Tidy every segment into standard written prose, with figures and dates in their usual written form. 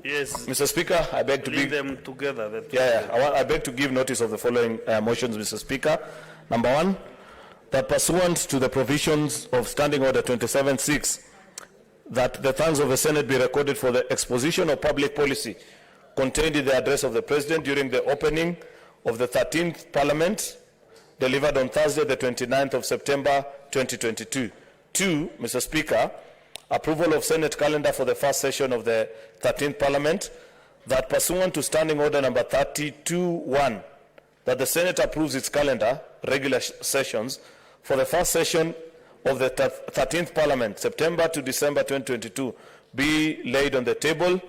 Yes. Mr. Speaker, I beg to Leave give them together. I beg to give notice of the following motions, Mr. Speaker. Number one, that pursuant to the provisions of Standing Order 27.6, that the thanks of the Senate be recorded for the exposition of public policy contained in the address of the President during the opening of the 13th Parliament, delivered on Thursday, the 29th of September, 2022. Two, Mr. Speaker, approval of Senate calendar for the first session of the 13th Parliament, that pursuant to Standing Order number 32.1, that the Senate approves its calendar, regular sessions, for the first session of the 13th Parliament, September to December 2022, be laid on the table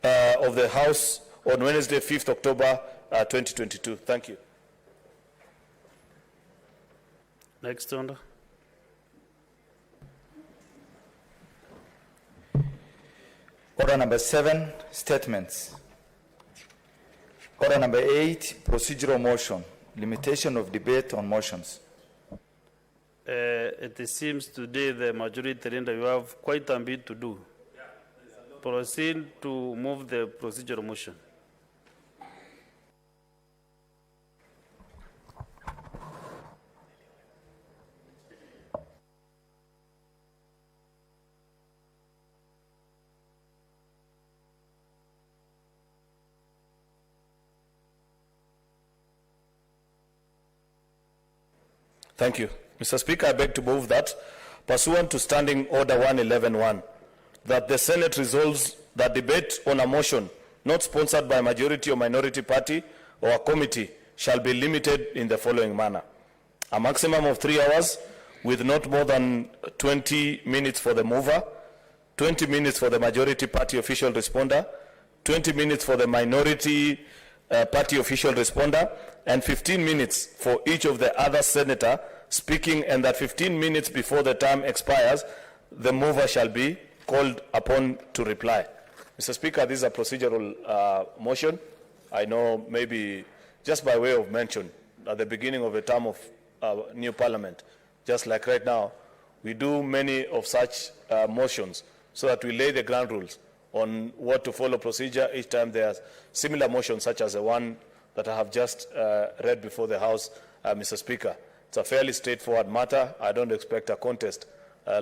of the House on Wednesday, 5th October 2022. Thank you. Next order. Order number 7, statements. Order number 8, procedural motion, limitation of debate on motions. It seems today the majority leader, you have quite a bit to do. Proceed to move the procedural motion. Thank you. Mr. Speaker, I beg to move that, pursuant to Standing Order 111.1, that the Senate resolves that debate on a motion not sponsored by a majority or minority party or a committee shall be limited in the following manner. A maximum of 3 hours with not more than 20 minutes for the mover, 20 minutes for the majority party official responder, 20 minutes for the minority party official responder, and 15 minutes for each of the other senator speaking, and that 15 minutes before the time expires, the mover shall be called upon to reply. Mr. Speaker, this is a procedural motion. I know maybe just by way of mention, at the beginning of a term of new parliament, just like right now, we do many of such motions so that we lay the ground rules on what to follow procedure each time there's similar motions such as the one that I have just read before the House, Mr. Speaker. It's a fairly straightforward matter. I don't expect a contest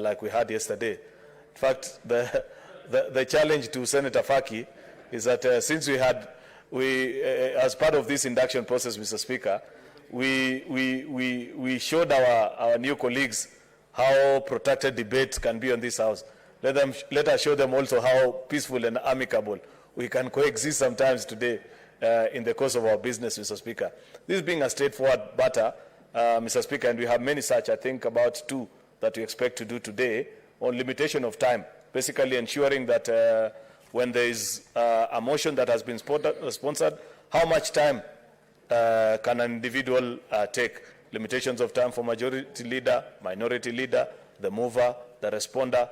like we had yesterday. In fact, the challenge to Senator Faki is that since as part of this induction process, Mr. Speaker, we showed our new colleagues how protracted debates can be on this House. Let us show them also how peaceful and amicable we can coexist sometimes today in the course of our business, Mr. Speaker. This being a straightforward matter, Mr. Speaker, and we have many such, I think about 2 that we expect to do today on limitation of time, basically ensuring that when there is a motion that has been sponsored, how much time can an individual take? Limitations of time for majority leader, minority leader, the mover, the responder.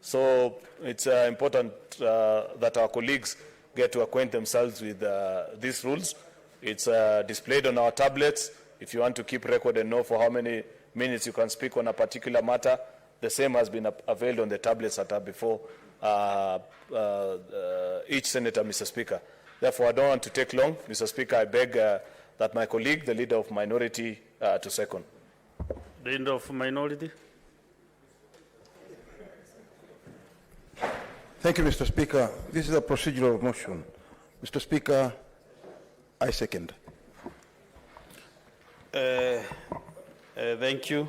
So it's important that our colleagues get to acquaint themselves with these rules. It's displayed on our tablets. If you want to keep record and know for how many minutes you can speak on a particular matter, the same has been availed on the tablets that are before each senator, Mr. Speaker. Therefore, I don't want to take long. Mr. Speaker, I beg that my colleague, the leader of minority, to second. The leader of minority. Thank you, Mr. Speaker. This is a procedural motion. Mr. Speaker, I second. Thank you.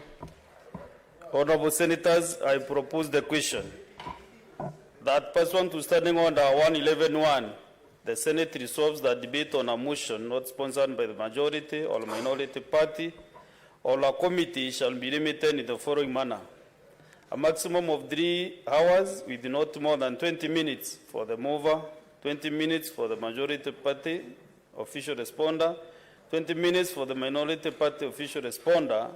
Honorable Senators, I propose the question that pursuant to Standing Order 111.1, the Senate resolves that debate on a motion not sponsored by the majority or minority party or a committee shall be limited in the following manner. A maximum of 3 hours with not more than 20 minutes for the mover, 20 minutes for the majority party official responder, 20 minutes for the minority party official responder,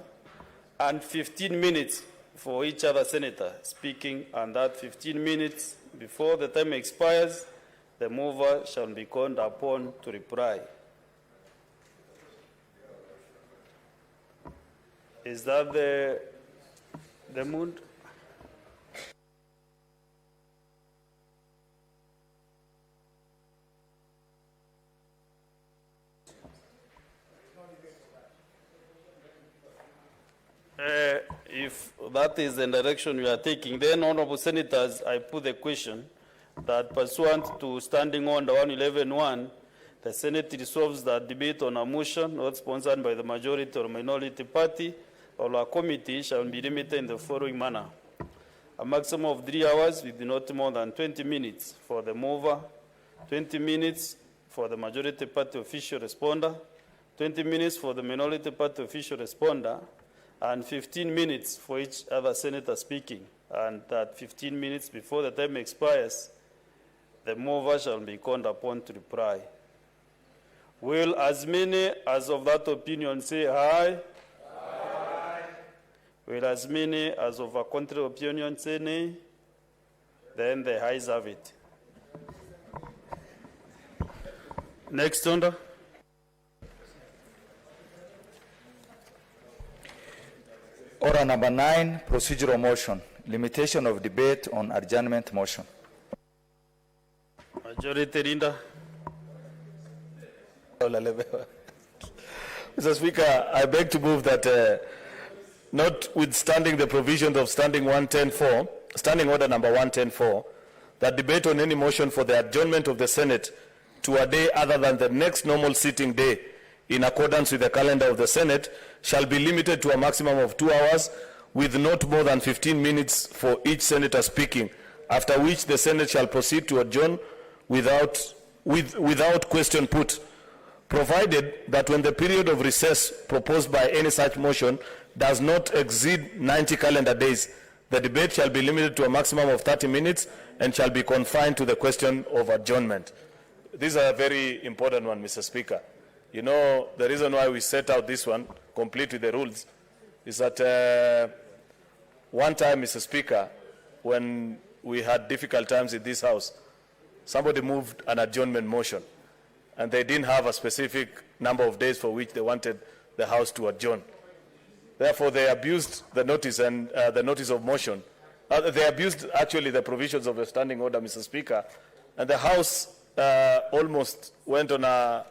and 15 minutes for each other senator speaking, and that 15 minutes before the time expires, the mover shall be called upon to reply. Is that the mood? . If that is the direction we are taking, then, honorable senators, I put the question that pursuant to Standing Order 111.1, the Senate resolves that debate on a motion not sponsored by the majority or minority party or a committee shall be limited in the following manner. A maximum of 3 hours with not more than 20 minutes for the mover, 20 minutes for the majority party official responder, 20 minutes for the minority party official responder, and 15 minutes for each other senator speaking. And that 15 minutes before the time expires, the mover shall be called upon to reply. Will as many as of that opinion say aye? Aye. Will as many as of a contrary opinion say nay? Then the ayes have it. Next order. Order number 9, procedural motion, limitation of debate on adjournment motion. Majority leader. Mr. Speaker, I beg to move that notwithstanding the provisions of Standing Order number 110.4, that debate on any motion for the adjournment of the Senate to a day other than the next normal sitting day in accordance with the calendar of the Senate shall be limited to a maximum of 2 hours with not more than 15 minutes for each senator speaking, after which the Senate shall proceed to adjourn without question put, provided that when the period of recess proposed by any such motion does not exceed 90 calendar days, the debate shall be limited to a maximum of 30 minutes and shall be confined to the question of adjournment. This is a very important one, Mr. Speaker. You know, the reason why we set out this one, complete with the rules, is that one time, Mr. Speaker, when we had difficult times in this House, somebody moved an adjournment motion, and they didn't have a specific number of days for which they wanted the House to adjourn. Therefore, they abused the notice and the notice of motion. They abused, actually, the provisions of the standing order, Mr. Speaker, and the House almost went on a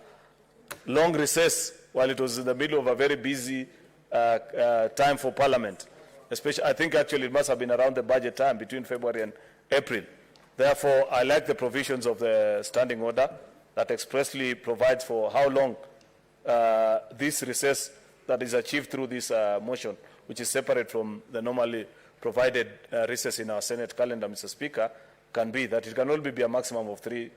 long recess while it was in the middle of a very busy time for Parliament. Especially, I think actually it must have been around the budget time between February and April. Therefore, I like the provisions of the standing order that expressly provides for how long this recess that is achieved through this motion, which is separate from the normally provided recess in our Senate calendar, Mr. Speaker, can be, that it can only be a maximum of 3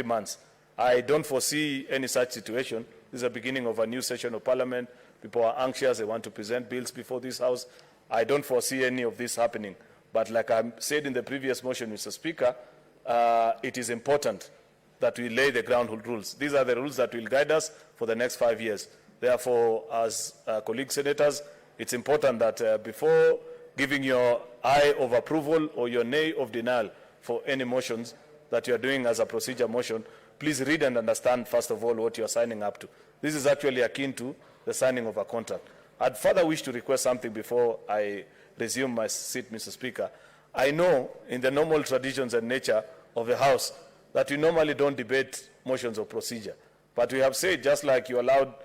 months. I don't foresee any such situation. This is the beginning of a new session of Parliament. People are anxious. They want to present bills before this House. I don't foresee any of this happening. But like I said in the previous motion, Mr. Speaker, it is important that we lay the ground rules. These are the rules that will guide us for the next 5 years. Therefore, as colleague senators, it's important that before giving your aye of approval or your nay of denial for any motions that you are doing as a procedure motion, please read and understand, first of all, what you are signing up to. This is actually akin to the signing of a contract. I'd further wish to request something before I resume my seat, Mr. Speaker. I know in the normal traditions and nature of the House that we normally don't debate motions of procedure. But we have said, just like you allowed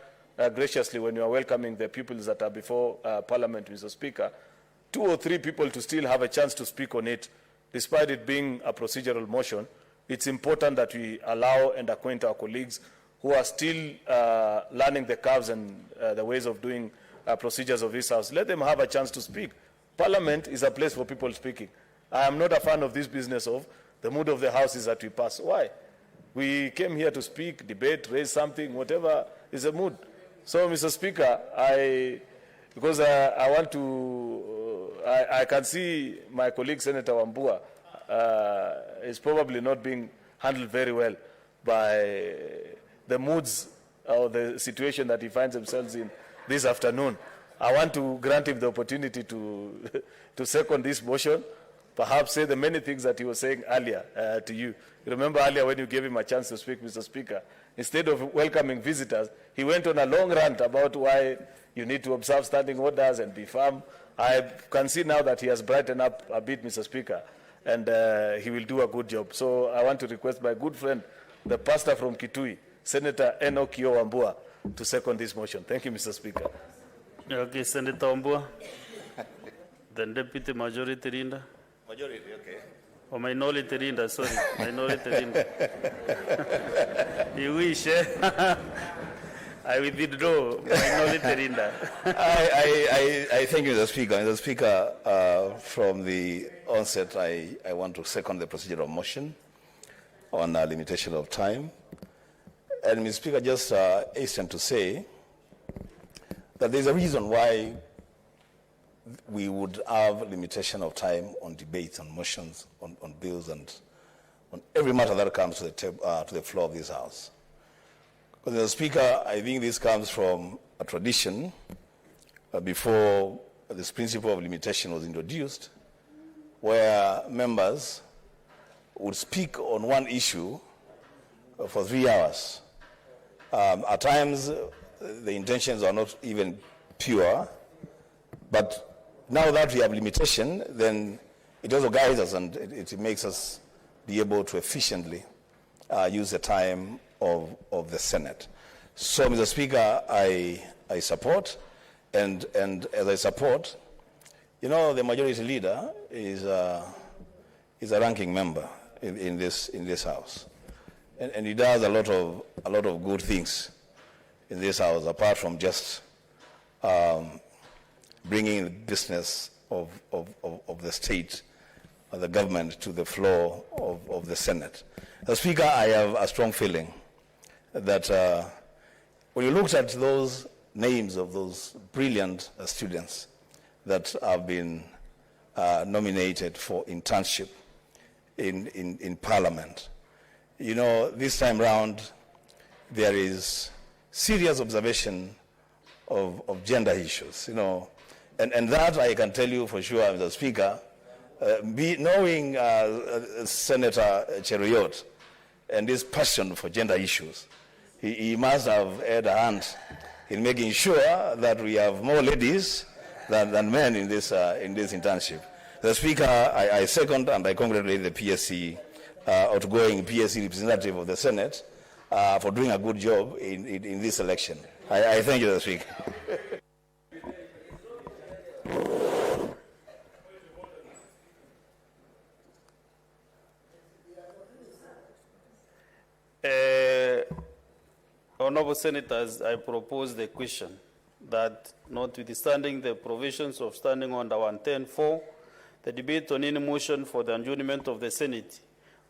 graciously when you are welcoming the pupils that are before Parliament, Mr. Speaker, 2 or 3 people to still have a chance to speak on it, despite it being a procedural motion. It's important that we allow and acquaint our colleagues who are still learning the curves and the ways of doing procedures of this House. Let them have a chance to speak. Parliament is a place for people speaking. I am not a fan of this business of the mood of the House is that we pass. Why? We came here to speak, debate, raise something, whatever is the mood. So, Mr. Speaker, because I want to, I can see my colleague Senator Wambua is probably not being handled very well by the moods or the situation that he finds himself in this afternoon. I want to grant him the opportunity to second this motion, perhaps say the many things that he was saying earlier to you. You remember earlier when you gave him a chance to speak, Mr. Speaker, instead of welcoming visitors, he went on a long rant about why you need to observe standing orders and be firm. I can see now that he has brightened up a bit, Mr. Speaker, and he will do a good job. So I want to request my good friend, the pastor from Kitui, Senator Enoch Wambua, to second this motion. Thank you, Mr. Speaker. Okay, Senator Wambua. Then Deputy Majority Leader. Majority, okay. Or Minority Leader, sorry. Minority Leader. You wish, eh? I will withdraw. Minority Leader. I thank you, Mr. Speaker. Mr. Speaker, from the onset, I want to second the procedural motion on a limitation of time. And Mr. Speaker, just hasten to say that there's a reason why we would have limitation of time on debates, on motions, on bills, and on every matter that comes to the floor of this House. Because, Mr. Speaker, I think this comes from a tradition before this principle of limitation was introduced, where members would speak on one issue for 3 hours. At times, the intentions are not even pure, but now that we have limitation, then it also guides us and it makes us be able to efficiently use the time of the Senate. So, Mr. Speaker, I support, and as I support, you know, the majority leader is a ranking member in this House, and he does a lot of good things in this House, apart from just bringing the business of the state, of the government, to the floor of the Senate. As Speaker, I have a strong feeling that when you looked at those names of those brilliant students that have been nominated for internship in Parliament, you know, this time round there is serious observation of gender issues, you know. And that I can tell you for sure, Mr. Speaker, knowing Senator Cheruiyot and his passion for gender issues, he must have had a hand in making sure that we have more ladies than men in this internship. The Speaker, I second and I congratulate the PSC, outgoing PSC representative of the Senate, for doing a good job in this election. I thank you, Mr. Speaker. Honorable Senators, I propose the question that, notwithstanding the provisions of Standing Order 110.4, the debate on any motion for the adjournment of the Senate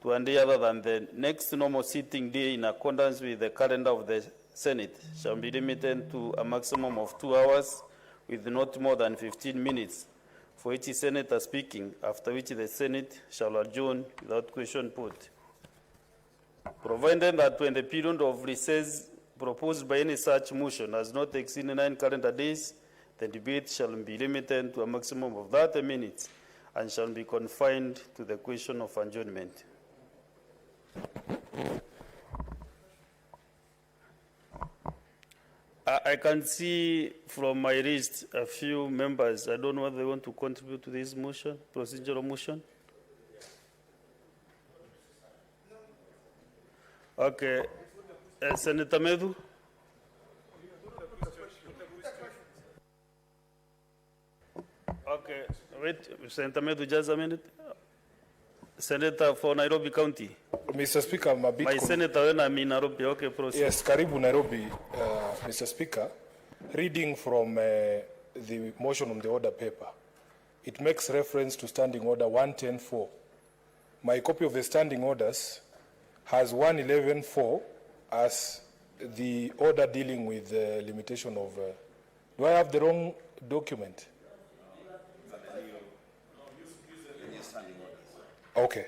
to one day other than the next normal sitting day in accordance with the calendar of the Senate shall be limited to a maximum of 2 hours with not more than 15 minutes for each senator speaking, after which the Senate shall adjourn without question put. Provided that when the period of recess proposed by any such motion has not exceeded 9 calendar days, the debate shall be limited to a maximum of 30 minutes and shall be confined to the question of adjournment. I can see from my list a few members. I don't know whether they want to contribute to this motion, procedural motion. Okay. Senator Medu? Okay. Wait, Senator Medu, just a minute. Senator for Nairobi County. Mr. Speaker, I'm a bit... My senator when I'm in Nairobi. Okay, proceed. Yes, Karibu Nairobi, Mr. Speaker. Reading from the motion on the order paper, it makes reference to Standing Order 110.4. My copy of the standing orders has 111.4 as the order dealing with the limitation of... do I have the wrong document? Okay.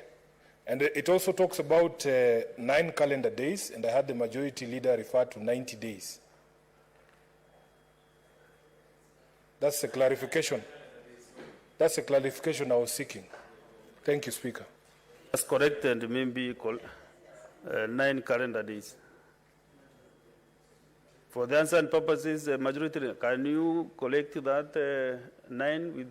And it also talks about 9 calendar days, and I had the majority leader refer to 90 days. That's a clarification. That's a clarification I was seeking. Thank you, Speaker. That's correct, and maybe 9 calendar days. For the answer and purposes, majority, can you collect that 9 with...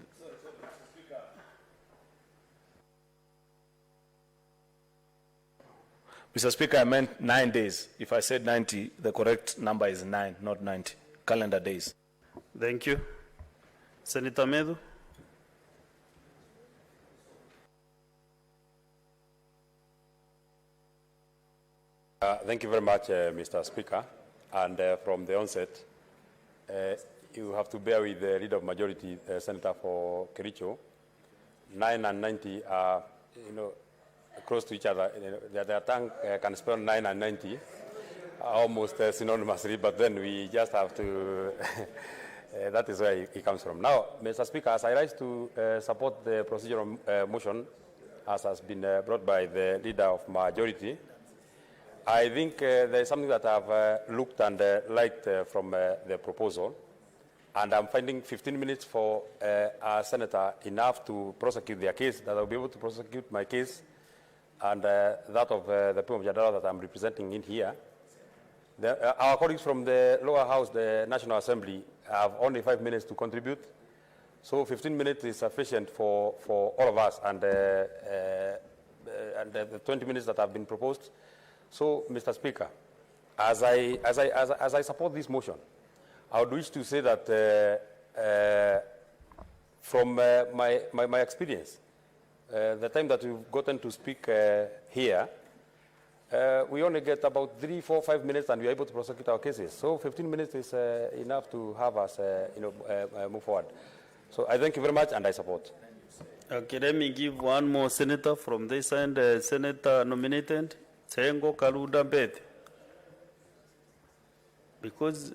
Mr. Speaker, I meant 9 days. If I said 90, the correct number is 9, not 90. Calendar days. Thank you. Senator Medu? Thank you very much, Mr. Speaker. And from the onset, you have to bear with the Leader of Majority, Senator for Kericho. 9 and 90 are, close to each other. Their tongue can spell 9 and 90 almost synonymously, but then we just have to, that is where it comes from. Now, Mr. Speaker, as I rise to support the procedural motion, as has been brought by the Leader of Majority, I think there is something that I've looked and liked from the proposal, and I'm finding 15 minutes for a senator enough to prosecute their case, that I'll be able to prosecute my case and that of the people of Jadala that I'm representing in here. Our colleagues from the lower house, the National Assembly, have only 5 minutes to contribute, so 15 minutes is sufficient for all of us, and the 20 minutes that have been proposed. So, Mr. Speaker, as I support this motion, I would wish to say that from my experience, the time that we've gotten to speak here, we only get about 3, 4, 5 minutes, and we are able to prosecute our cases. So 15 minutes is enough to have us, move forward. So I thank you very much, and I support. Okay, let me give one more senator from this end, senator nominated, Tsengo Kaluda Beth. Because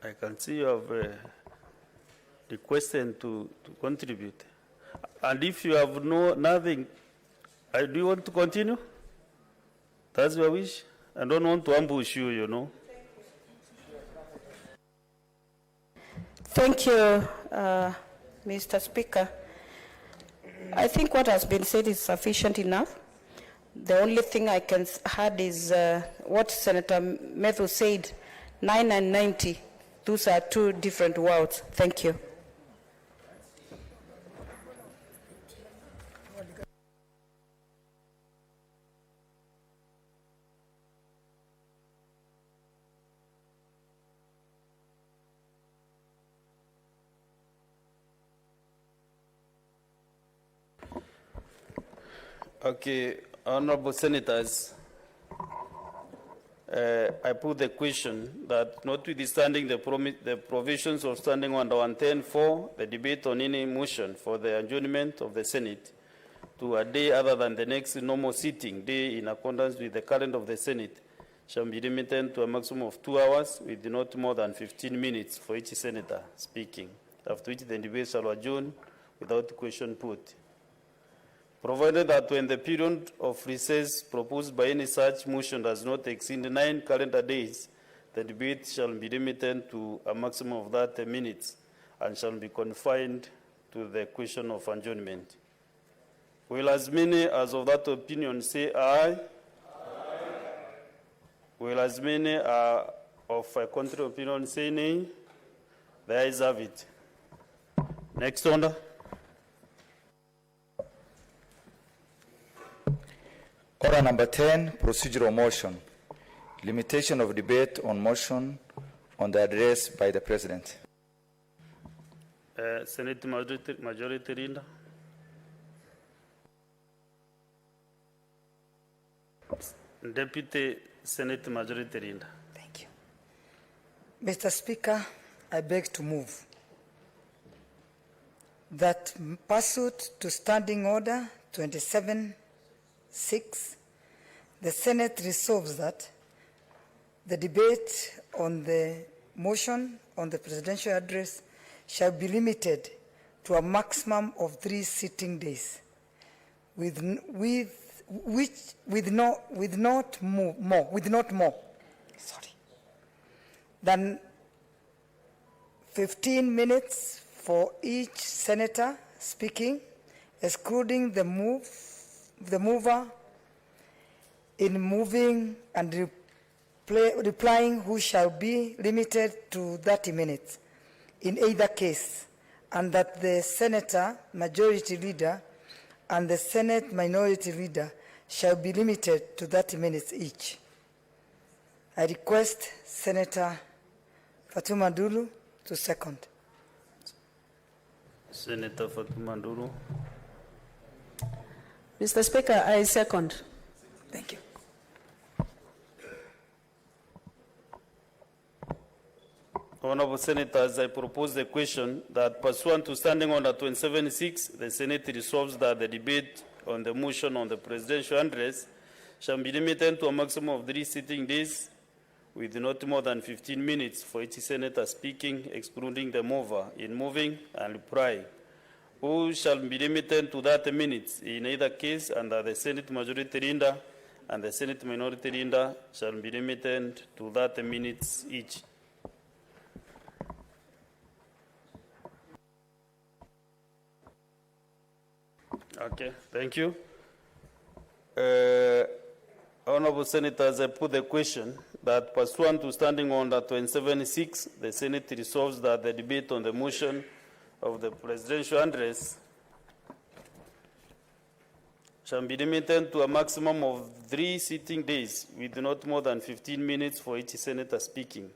I can see you have requested to contribute. And if you have nothing, do you want to continue? That's your wish? I don't want to ambush you, you know. Thank you, Mr. Speaker. I think what has been said is sufficient enough. The only thing I can add is what Senator Methu said, 9 and 90. Those are two different words. Thank you. Okay, honorable senators, I put the question that notwithstanding the provisions of Standing Order 110.4, the debate on any motion for the adjournment of the Senate to a day other than the next normal sitting day in accordance with the calendar of the Senate shall be limited to a maximum of 2 hours with not more than 15 minutes for each senator speaking, after which the debate shall adjourn without question put. Provided that when the period of recess proposed by any such motion does not exceed 9 calendar days, the debate shall be limited to a maximum of 30 minutes and shall be confined to the question of adjournment. Will as many as of that opinion say aye? Aye. Will as many of a contrary opinion say nay? The ayes have it. Next order. Order number 10, procedural motion. Limitation of debate on motion on the address by the President. Senate Majority Leader. Deputy Senate Majority Leader. Thank you. Mr. Speaker, I beg to move that pursuant to Standing Order 27-6, the Senate resolves that the debate on the motion on the presidential address shall be limited to a maximum of 3 sitting days, with not more than 15 minutes for each senator speaking, excluding the mover in moving and replying, who shall be limited to 30 minutes in either case, and that the Senator Majority Leader and the Senate Minority Leader shall be limited to 30 minutes each. I request Senator Fatuma Ndulu to second. Senator Fatuma Ndulu. Mr. Speaker, I second. Thank you. Honorable Senators, I propose the question that pursuant to Standing Order 27.6, the Senate resolves that the debate on the motion on the presidential address shall be limited to a maximum of 3 sitting days with not more than 15 minutes for each senator speaking, excluding the mover in moving and replying, who shall be limited to 30 minutes in either case, and that the Senate Majority Leader and the Senate Minority Leader shall be limited to 30 minutes each. Okay, thank you. Honorable Senators, I put the question that pursuant to Standing Order 27.6, the Senate resolves that the debate on the motion of the presidential address shall be limited to a maximum of 3 sitting days with not more than 15 minutes for each senator speaking,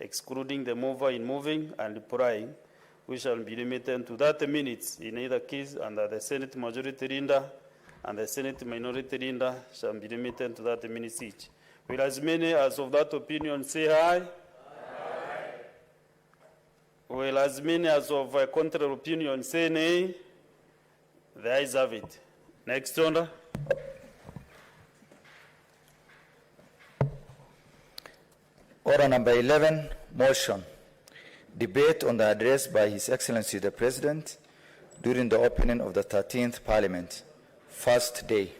excluding the mover in moving and replying, which shall be limited to 30 minutes in either case, and that the Senate Majority Leader and the Senate Minority Leader shall be limited to 30 minutes each. Will as many as of that opinion say aye? Aye. Will as many as of a contrary opinion say nay? The ayes have it. Next order. Order number 11, motion. Debate on the address by His Excellency the President during the opening of the 13th Parliament. First day.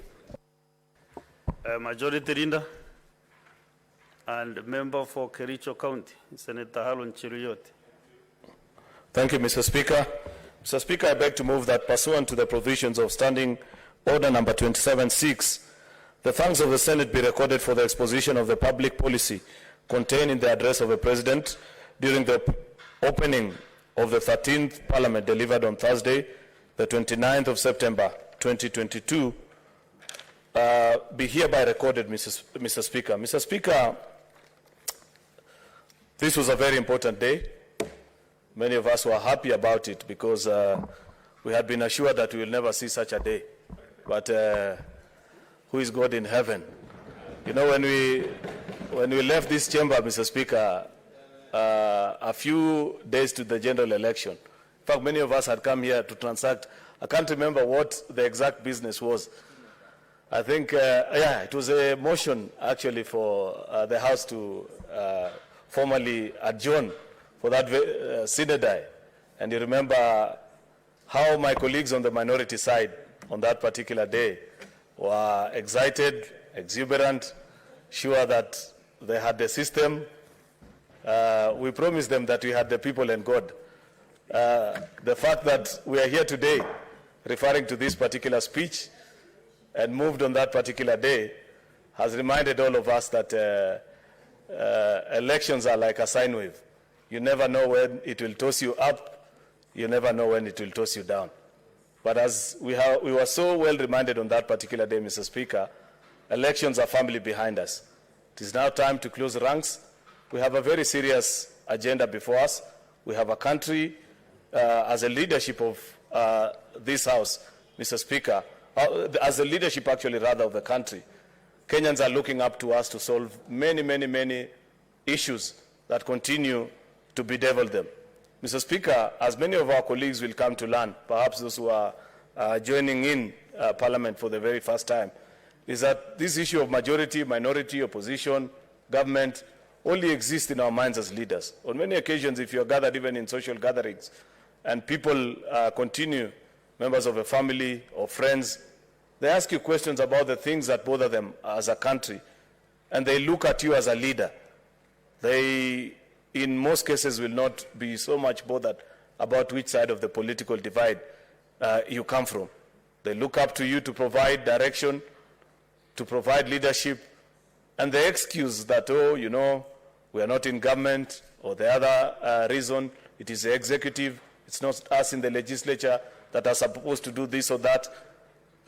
Majority Leader and member for Kericho County, Senator Harun Chiruyot. Thank you, Mr. Speaker. Mr. Speaker, I beg to move that pursuant to the provisions of Standing Order number 27.6, the thanks of the Senate be recorded for the exposition of the public policy contained in the address of the President during the opening of the 13th Parliament delivered on Thursday, the 29th of September, 2022, be hereby recorded, Mr. Speaker. Mr. Speaker, this was a very important day. Many of us were happy about it because we had been assured that we will never see such a day. But who is God in heaven? You know, when we left this chamber, Mr. Speaker, a few days to the general election, in fact, many of us had come here to transact. I can't remember what the exact business was. I think, yeah, it was a motion actually for the House to formally adjourn for that synod. And you remember how my colleagues on the minority side on that particular day were excited, exuberant, sure that they had the system. We promised them that we had the people and God. The fact that we are here today referring to this particular speech and moved on that particular day has reminded all of us that elections are like a sine wave. You never know when it will toss you up. You never know when it will toss you down. But as we were so well reminded on that particular day, Mr. Speaker, elections are firmly behind us. It is now time to close ranks. We have a very serious agenda before us. We have a country, as a leadership of this House, Mr. Speaker, as a leadership actually rather of the country, Kenyans are looking up to us to solve many, many, many issues that continue to bedevil them. Mr. Speaker, as many of our colleagues will come to learn, perhaps those who are joining in Parliament for the very first time, is that this issue of majority, minority, opposition, government, only exists in our minds as leaders. On many occasions, if you are gathered even in social gatherings, and people continue, members of a family or friends, they ask you questions about the things that bother them as a country, and they look at you as a leader. They, in most cases, will not be so much bothered about which side of the political divide you come from. They look up to you to provide direction, to provide leadership, and the excuse that, oh, you know, we are not in government, or the other reason, it is the executive, it's not us in the legislature that are supposed to do this or that,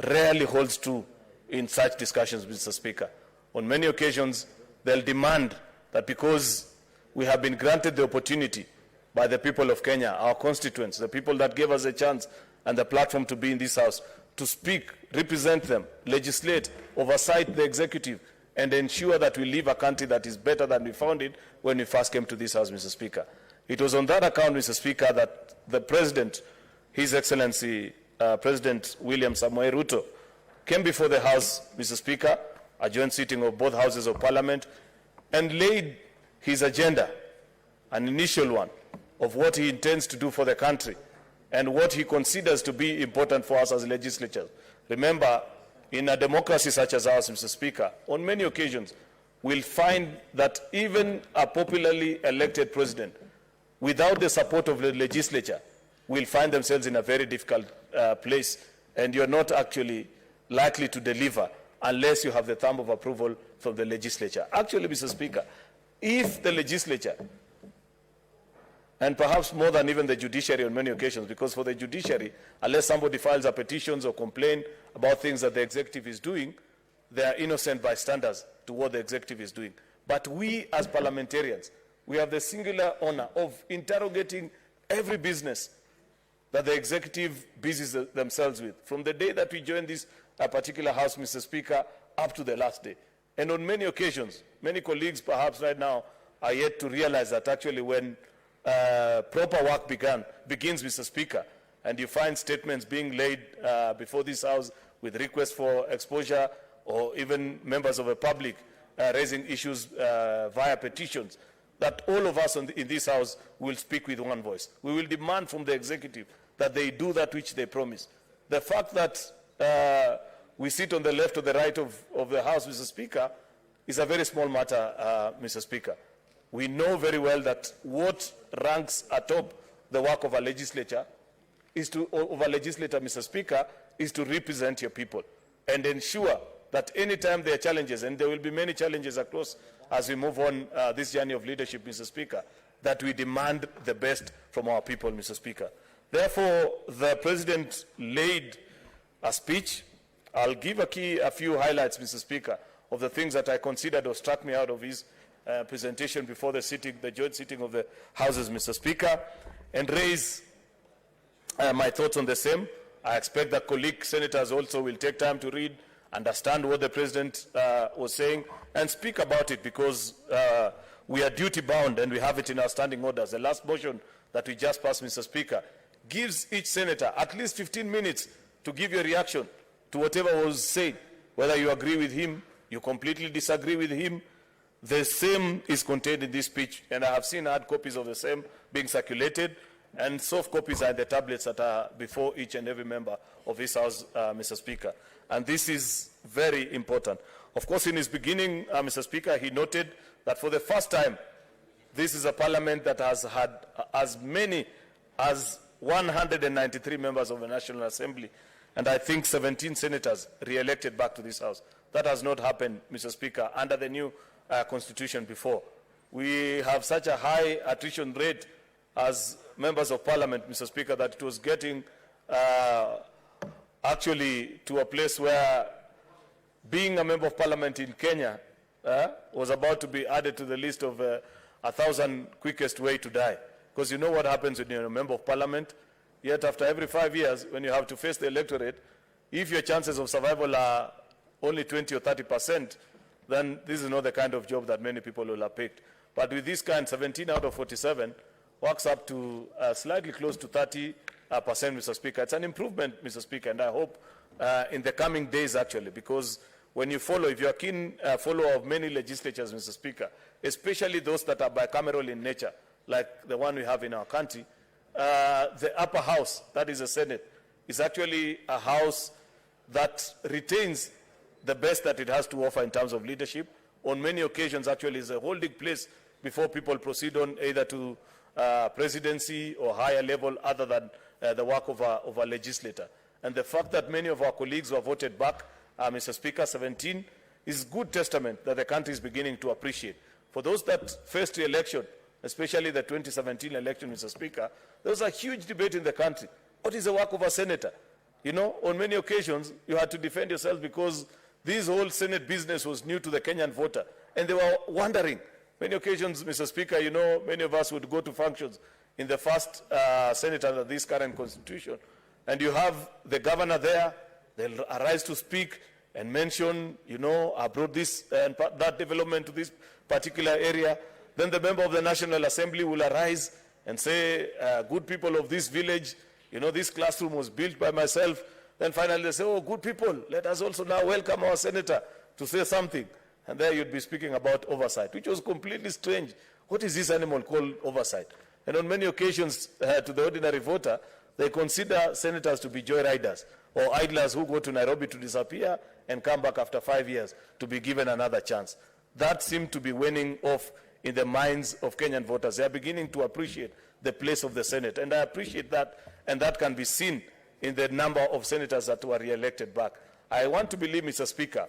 rarely holds true in such discussions, Mr. Speaker. On many occasions, they'll demand that because we have been granted the opportunity by the people of Kenya, our constituents, the people that gave us a chance and the platform to be in this House, to speak, represent them, legislate, oversight the executive, and ensure that we leave a country that is better than we found it when we first came to this House, Mr. Speaker. It was on that account, Mr. Speaker, that the President, His Excellency President William Samoei Ruto, came before the House, Mr. Speaker, a joint sitting of both houses of Parliament, and laid his agenda, an initial one, of what he intends to do for the country and what he considers to be important for us as legislators. Remember, in a democracy such as ours, Mr. Speaker, on many occasions, we'll find that even a popularly elected president, without the support of the legislature, will find themselves in a very difficult place, and you're not actually likely to deliver unless you have the thumb of approval from the legislature. Actually, Mr. Speaker, if the legislature, and perhaps more than even the judiciary on many occasions, because for the judiciary, unless somebody files a petition or complaint about things that the executive is doing, they are innocent bystanders to what the executive is doing. But we as parliamentarians, we have the singular honor of interrogating every business that the executive busies themselves with, from the day that we joined this particular House, Mr. Speaker, up to the last day. And on many occasions, many colleagues perhaps right now are yet to realize that actually when proper work begins, Mr. Speaker, and you find statements being laid before this House with requests for exposure, or even members of the public raising issues via petitions, that all of us in this House will speak with one voice. We will demand from the executive that they do that which they promise. The fact that we sit on the left or the right of the House, Mr. Speaker, is a very small matter, Mr. Speaker. We know very well that what ranks atop the work of a legislature Mr. Speaker, is to represent your people and ensure that any time there are challenges, and there will be many challenges across as we move on this journey of leadership, Mr. Speaker, that we demand the best from our people, Mr. Speaker. Therefore, the President laid a speech. I'll give a few highlights, Mr. Speaker, of the things that I considered or struck me out of his presentation before the joint sitting of the Houses, Mr. Speaker, and raise my thoughts on the same. I expect that colleague senators also will take time to read, understand what the President was saying, and speak about it, because we are duty-bound and we have it in our standing orders. The last motion that we just passed, Mr. Speaker, gives each senator at least 15 minutes to give your reaction to whatever was said, whether you agree with him, you completely disagree with him. The same is contained in this speech, and I have seen hard copies of the same being circulated, and soft copies are in the tablets that are before each and every member of this House, Mr. Speaker. And this is very important. Of course, in his beginning, Mr. Speaker, he noted that for the first time, this is a parliament that has had as many as 193 members of the National Assembly, and I think 17 senators re-elected back to this House. That has not happened, Mr. Speaker, under the new Constitution before. We have such a high attrition rate as members of Parliament, Mr. Speaker, that it was getting actually to a place where being a member of Parliament in Kenya was about to be added to the list of 1,000 quickest way to die. Because you know what happens when you're a member of Parliament, yet after every 5 years, when you have to face the electorate, if your chances of survival are only 20 or 30%, then this is not the kind of job that many people will have picked. But with this kind, 17 out of 47 works up to slightly close to 30%, Mr. Speaker. It's an improvement, Mr. Speaker, and I hope in the coming days, actually, because when you follow, if you're a keen follower of many legislatures, Mr. Speaker, especially those that are bicameral in nature, like the one we have in our country, the upper house, that is the Senate, is actually a house that retains the best that it has to offer in terms of leadership. On many occasions, actually, is a holding place before people proceed on either to presidency or higher level other than the work of a legislator. And the fact that many of our colleagues were voted back, Mr. Speaker, 17, is good testament that the country is beginning to appreciate. For those that faced the election, especially the 2017 election, Mr. Speaker, there was a huge debate in the country. What is the work of a senator? You know, on many occasions, you had to defend yourself because this whole Senate business was new to the Kenyan voter. And they were wondering. Many occasions, Mr. Speaker, you know, many of us would go to functions in the first Senate under this current constitution. And you have the governor there, they'll arise to speak and mention, you know, I brought this and that development to this particular area. Then the member of the National Assembly will arise and say, good people of this village, you know, this classroom was built by myself. Then finally they say, oh, good people, let us also now welcome our senator to say something. And there you'd be speaking about oversight, which was completely strange. What is this animal called oversight? And on many occasions, to the ordinary voter, they consider senators to be joyriders or idlers who go to Nairobi to disappear and come back after 5 years to be given another chance. That seemed to be waning off in the minds of Kenyan voters. They are beginning to appreciate the place of the Senate, and I appreciate that, and that can be seen in the number of senators that were re-elected back. I want to believe, Mr. Speaker,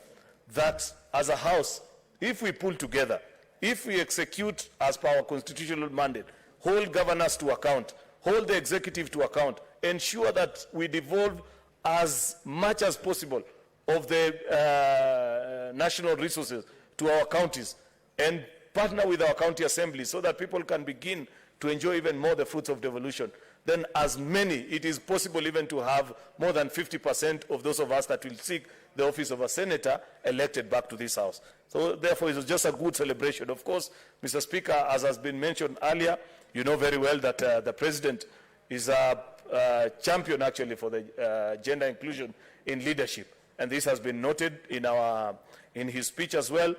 that as a House, if we pull together, if we execute as per our constitutional mandate, hold governors to account, hold the executive to account, ensure that we devolve as much as possible of the national resources to our counties and partner with our county assemblies so that people can begin to enjoy even more the fruits of devolution, then as many, it is possible even to have more than 50% of those of us that will seek the office of a senator elected back to this House. So therefore, it was just a good celebration. Of course, Mr. Speaker, as has been mentioned earlier, you know very well that the President is a champion actually for the gender inclusion in leadership. And this has been noted in his speech as well,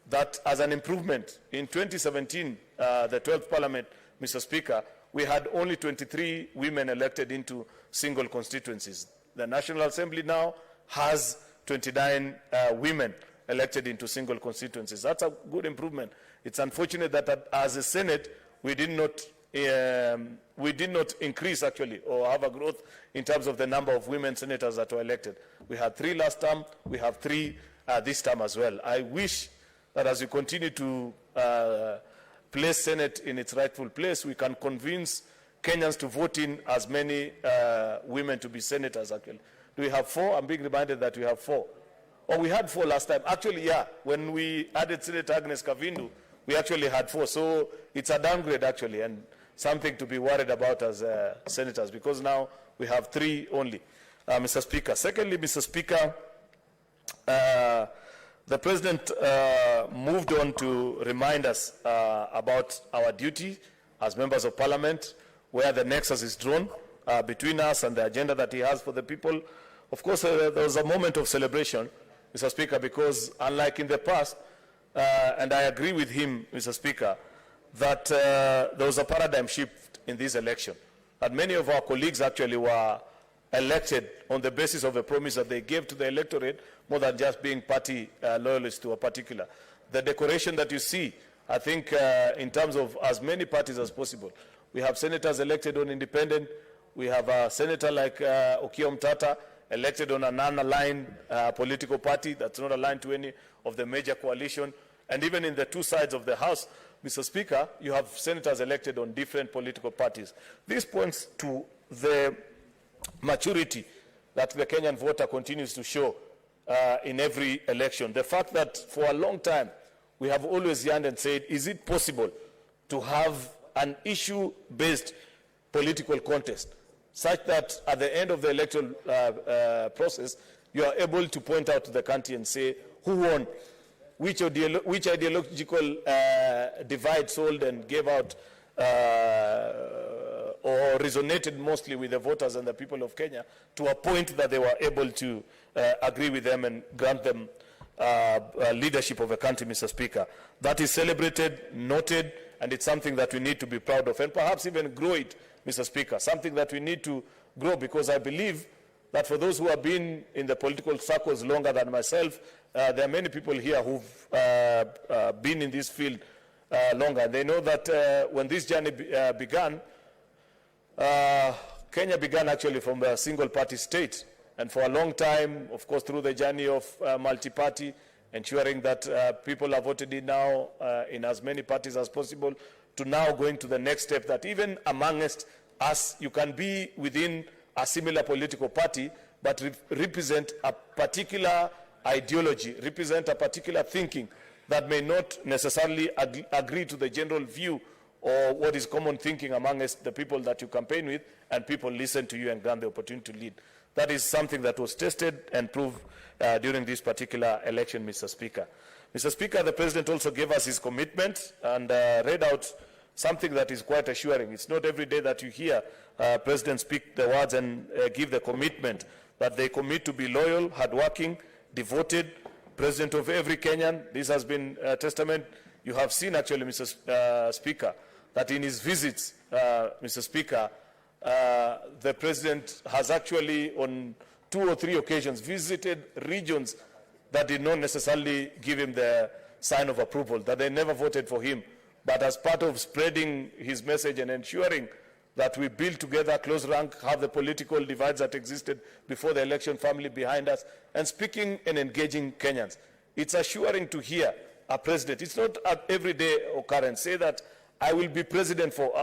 that as an improvement, in 2017, the 12th Parliament, Mr. Speaker, we had only 23 women elected into single constituencies. The National Assembly now has 29 women elected into single constituencies. That's a good improvement. It's unfortunate that as a Senate, we did not increase actually or have a growth in terms of the number of women senators that were elected. We had 3 last term, we have 3 this term as well. I wish that as we continue to place Senate in its rightful place, we can convince Kenyans to vote in as many women to be senators actually. Do we have 4? I'm being reminded that we have 4. Oh, we had 4 last time. Actually, yeah, when we added Senator Agnes Kavindu, we actually had 4. So it's a downgrade actually, and something to be worried about as senators, because now we have 3 only, Mr. Speaker. Secondly, Mr. Speaker, the President moved on to remind us about our duty as members of Parliament, where the nexus is drawn between us and the agenda that he has for the people. Of course, there was a moment of celebration, Mr. Speaker, because unlike in the past, and I agree with him, Mr. Speaker, that there was a paradigm shift in this election, that many of our colleagues actually were elected on the basis of a promise that they gave to the electorate more than just being party loyalists to a particular. The decoration that you see, I think in terms of as many parties as possible. We have senators elected on independent. We have a senator like Okiya Mtata elected on a non-aligned political party that's not aligned to any of the major coalition. And even in the 2 sides of the House, Mr. Speaker, you have senators elected on different political parties. This points to the maturity that the Kenyan voter continues to show in every election. The fact that for a long time we have always yearned and said, is it possible to have an issue-based political contest such that at the end of the electoral process you are able to point out to the country and say who won, which ideological divide sold and gave out or resonated mostly with the voters and the people of Kenya to a point that they were able to agree with them and grant them leadership of a country, Mr. Speaker. That is celebrated, noted, and it's something that we need to be proud of, and perhaps even grow it, Mr. Speaker, something that we need to grow, because I believe that for those who have been in the political circles longer than myself, there are many people here who've been in this field longer. They know that when this journey began, Kenya began actually from a single-party state. And for a long time, of course, through the journey of multi-party, ensuring that people are voted in now in as many parties as possible, to now going to the next step that even amongst us, you can be within a similar political party, but represent a particular ideology, represent a particular thinking that may not necessarily agree to the general view or what is common thinking amongst the people that you campaign with, and people listen to you and grant the opportunity to lead. That is something that was tested and proved during this particular election, Mr. Speaker. Mr. Speaker, the President also gave us his commitment and read out something that is quite assuring. It's not every day that you hear President speak the words and give the commitment that they commit to be loyal, hardworking, devoted, president of every Kenyan. This has been a testament. You have seen actually, Mr. Speaker, that in his visits, Mr. Speaker, the president has actually on 2 or 3 occasions visited regions that did not necessarily give him the sign of approval, that they never voted for him. But as part of spreading his message and ensuring that we build together, close rank, have the political divides that existed before the election firmly behind us, and speaking and engaging Kenyans. It's assuring to hear a president. It's not an everyday occurrence. Say that I will be president for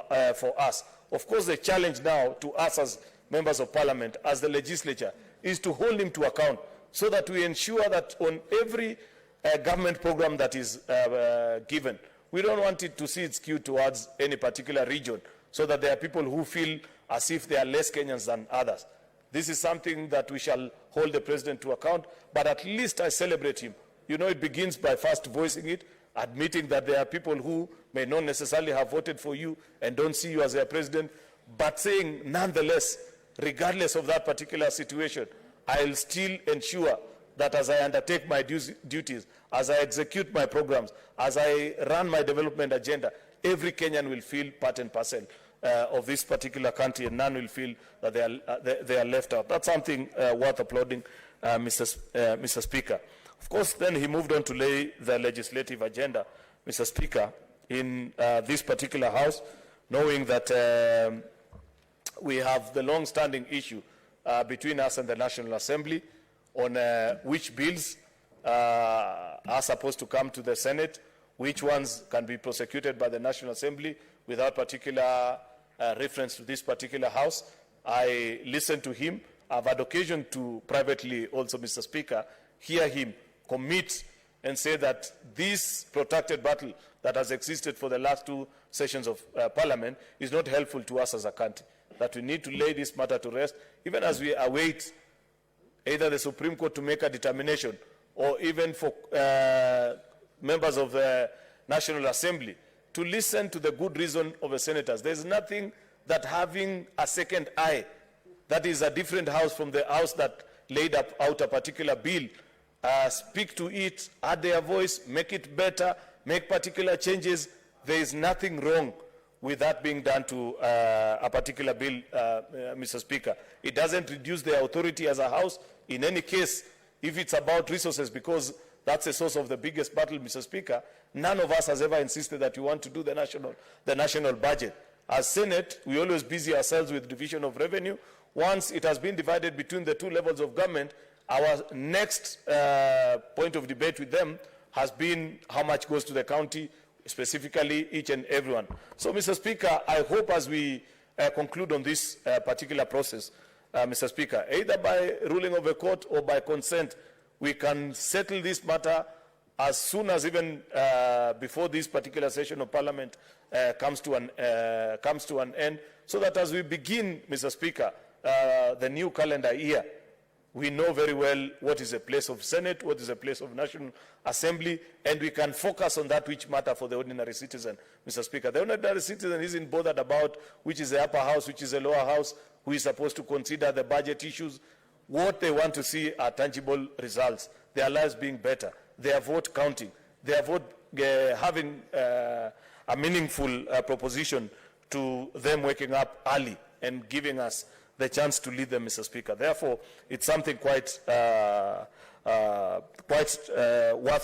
us. Of course, the challenge now to us as members of parliament, as the legislature, is to hold him to account so that we ensure that on every government program that is given, we don't want it to see it skewed towards any particular region, so that there are people who feel as if they are less Kenyans than others. This is something that we shall hold the president to account, but at least I celebrate him. You know, it begins by first voicing it, admitting that there are people who may not necessarily have voted for you and don't see you as their president, but saying, nonetheless, regardless of that particular situation, I'll still ensure that as I undertake my duties, as I execute my programs, as I run my development agenda, every Kenyan will feel part and parcel of this particular country, and none will feel that they are left out. That's something worth applauding, Mr. Speaker. Of course, then he moved on to lay the legislative agenda, Mr. Speaker, in this particular House, knowing that we have the long-standing issue between us and the National Assembly on which bills are supposed to come to the Senate, which ones can be prosecuted by the National Assembly without particular reference to this particular House. I listened to him. I've had occasion to privately also, Mr. Speaker, hear him commit and say that this protracted battle that has existed for the last 2 sessions of Parliament is not helpful to us as a country, that we need to lay this matter to rest, even as we await either the Supreme Court to make a determination or even for members of the National Assembly to listen to the good reason of the senators. There's nothing that having a second eye, that is a different house from the house that laid out a particular bill, speak to it, add their voice, make it better, make particular changes. There is nothing wrong with that being done to a particular bill, Mr. Speaker. It doesn't reduce their authority as a house. In any case, if it's about resources, because that's the source of the biggest battle, Mr. Speaker, none of us has ever insisted that we want to do the national budget. As Senate, we always busy ourselves with division of revenue. Once it has been divided between the 2 levels of government, our next point of debate with them has been how much goes to the county, specifically each and everyone. So, Mr. Speaker, I hope as we conclude on this particular process, Mr. Speaker, either by ruling of a court or by consent, we can settle this matter as soon as even before this particular session of Parliament comes to an end, so that as we begin, Mr. Speaker, the new calendar year, we know very well what is the place of Senate, what is the place of National Assembly, and we can focus on that which matter for the ordinary citizen, Mr. Speaker. The ordinary citizen isn't bothered about which is the upper house, which is the lower house, who is supposed to consider the budget issues. What they want to see are tangible results, their lives being better, their vote counting, their vote having a meaningful proposition to them waking up early and giving us the chance to lead them, Mr. Speaker. Therefore, it's something quite worth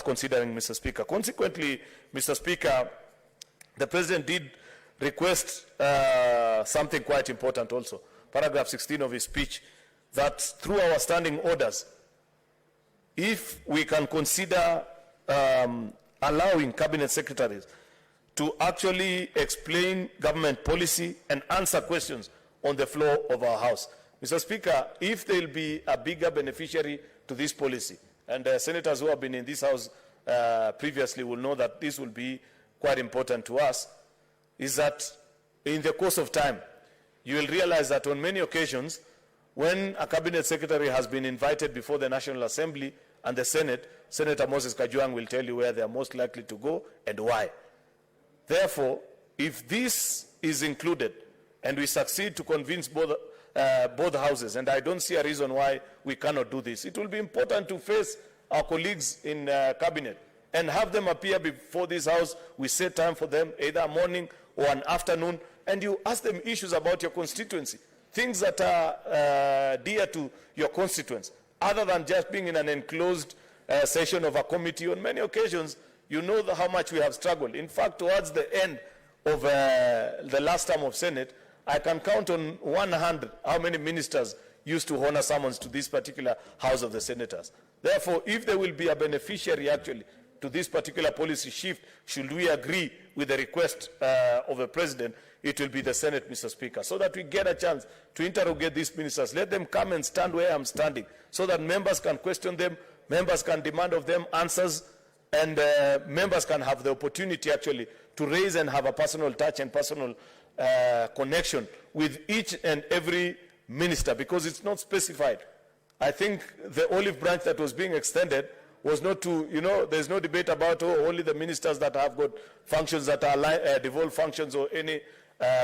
considering, Mr. Speaker. Consequently, Mr. Speaker, the President did request something quite important also. Paragraph 16 of his speech, that through our standing orders, if we can consider allowing cabinet secretaries to actually explain government policy and answer questions on the floor of our House. Mr. Speaker, if there will be a bigger beneficiary to this policy, and senators who have been in this House previously will know that this will be quite important to us, is that in the course of time, you will realize that on many occasions, when a cabinet secretary has been invited before the National Assembly and the Senate, Senator Moses Kajwang will tell you where they are most likely to go and why. Therefore, if this is included and we succeed to convince both houses, and I don't see a reason why we cannot do this, it will be important to face our colleagues in cabinet and have them appear before this house. We set time for them, either morning or an afternoon, and you ask them issues about your constituency, things that are dear to your constituents, other than just being in an enclosed session of a committee. On many occasions, you know how much we have struggled. In fact, towards the end of the last term of Senate, I can count on one hand how many ministers used to honor summons to this particular House of the Senators. Therefore, if there will be a beneficiary actually to this particular policy shift, should we agree with the request of the President, it will be the Senate, Mr. Speaker, so that we get a chance to interrogate these ministers. Let them come and stand where I'm standing, so that members can question them, members can demand of them answers, and members can have the opportunity actually to raise and have a personal touch and personal connection with each and every minister, because it's not specified. I think the olive branch that was being extended was not to, there's no debate about only the ministers that have got functions that are devolved functions or any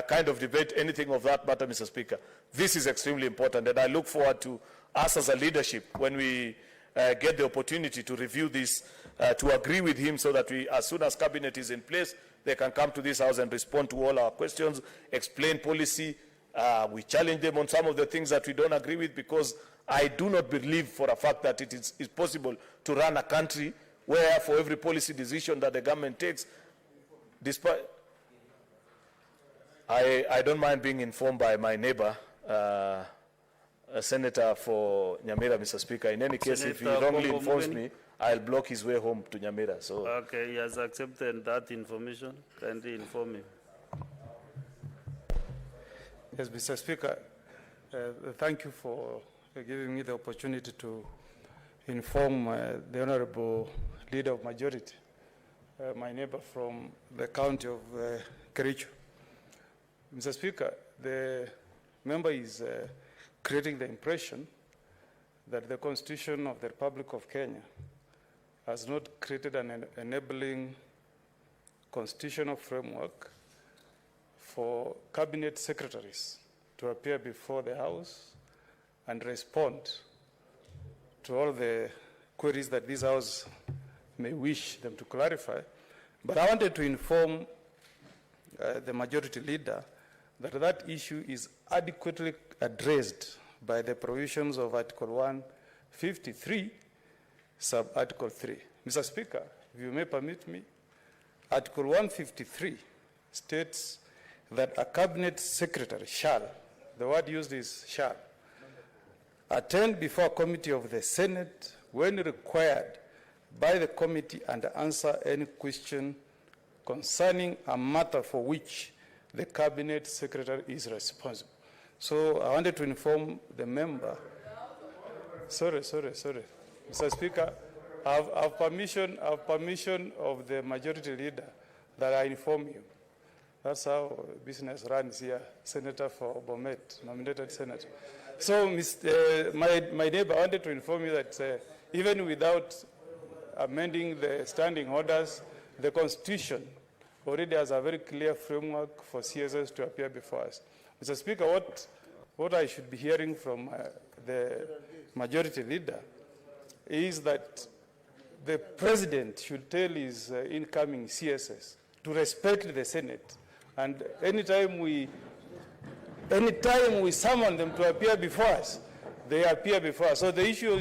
kind of debate, anything of that matter, Mr. Speaker. This is extremely important, and I look forward to us as a leadership, when we get the opportunity to review this, to agree with him, so that we, as soon as cabinet is in place, they can come to this house and respond to all our questions, explain policy. We challenge them on some of the things that we don't agree with, because I do not believe for a fact that it is possible to run a country where for every policy decision that the government takes, despite, I don't mind being informed by my neighbor, a senator for Nyamira, Mr. Speaker. In any case, if he wrongly informs me, I'll block his way home to Nyamira. So. Okay, he has accepted that information. Kindly inform him. Yes, Mr. Speaker, thank you for giving me the opportunity to inform the Honorable Leader of Majority, my neighbor from the county of Kericho. Mr. Speaker, the member is creating the impression that the Constitution of the Republic of Kenya has not created an enabling constitutional framework for cabinet secretaries to appear before the House and respond to all the queries that this House may wish them to clarify. But I wanted to inform the Majority Leader that that issue is adequately addressed by the provisions of Article 153, Sub-Article 3. Mr. Speaker, if you may permit me, Article 153 states that a cabinet secretary shall, the word used is shall, attend before a committee of the Senate when required by the committee and answer any question concerning a matter for which the cabinet secretary is responsible. So I wanted to inform the member. Sorry. Mr. Speaker, I have permission of the Majority Leader that I inform you. That's how business runs here, Senator for Bomet, nominated senator. So, my neighbor, I wanted to inform you that even without amending the standing orders, the Constitution already has a very clear framework for CSS to appear before us. Mr. Speaker, what I should be hearing from the Majority Leader is that the President should tell his incoming CSS to respect the Senate, and anytime we summon them to appear before us, they appear before us. So the issue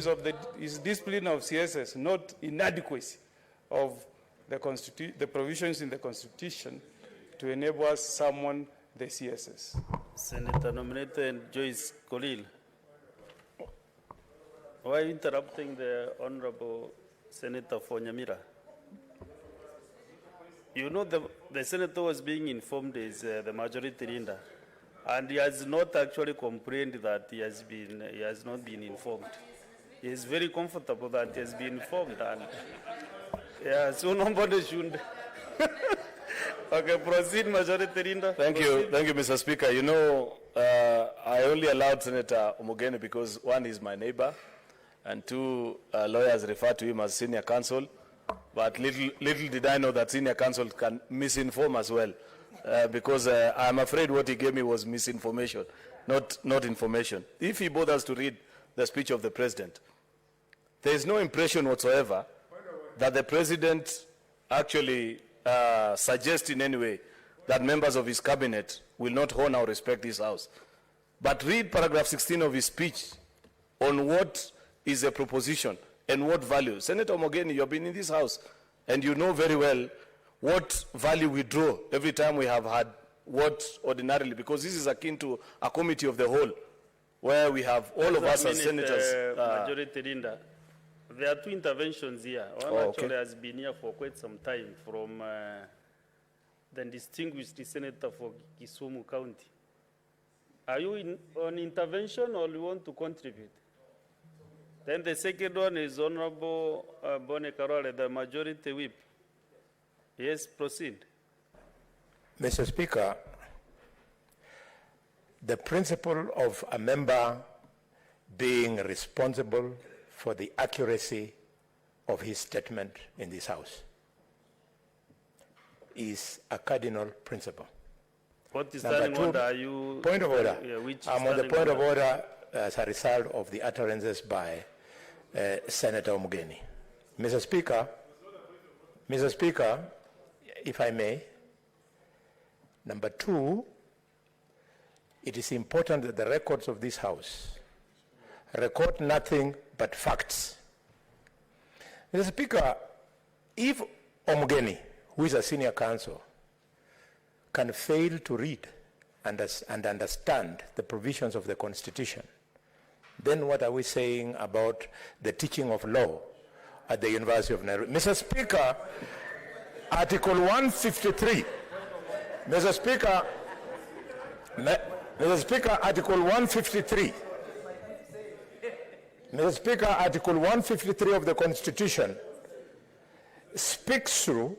is discipline of CSS, not inadequacy of the provisions in the Constitution to enable us summon the CSS. Senator nominated Joyce Kolil. Why interrupting the Honorable Senator for Nyamira? You know, the senator was being informed is the Majority Leader, and he has not actually complained that he has not been informed. He is very comfortable that he has been informed, and yeah, so nobody should. Okay, proceed, Majority Leader. Thank you, Mr. Speaker. You know, I only allowed Senator Umugeni because one is my neighbor, and two lawyers refer to him as senior counsel. But little did I know that senior counsel can misinform as well. because I'm afraid what he gave me was misinformation, not information. If he bothers to read the speech of the president, there is no impression whatsoever that the president actually suggests in any way that members of his cabinet will not honor or respect this house. But read paragraph 16 of his speech on what is a proposition and what value. Senator Mogeni, you have been in this house, and you know very well what value we draw every time we have had what ordinarily, because this is akin to a committee of the whole, where we have all of us as senators. Majority Leader, there are two interventions here. One actually has been here for quite some time from the distinguished senator for Kisumu County. Are you on intervention or you want to contribute? Then the second one is Honorable Bone Karole, the majority whip. Yes, proceed. Mr. Speaker, the principle of a member being responsible for the accuracy of his statement in this House is a cardinal principle. What is Number standing two, order? Are you? Point of order. Yeah, which I'm on the standing point of order as a result of the utterances by Senator Omugeni. Mr. Speaker, if I may, number two, it is important that the records of this House record nothing but facts. Mr. Speaker, if Omugeni, who is a senior counsel, can fail to read and understand the provisions of the Constitution, then what are we saying about the teaching of law at the University of Nairobi? Mr. Speaker, Article 153. Mr. Speaker, Article 153. Mr. Speaker, Article 153 of the Constitution speaks through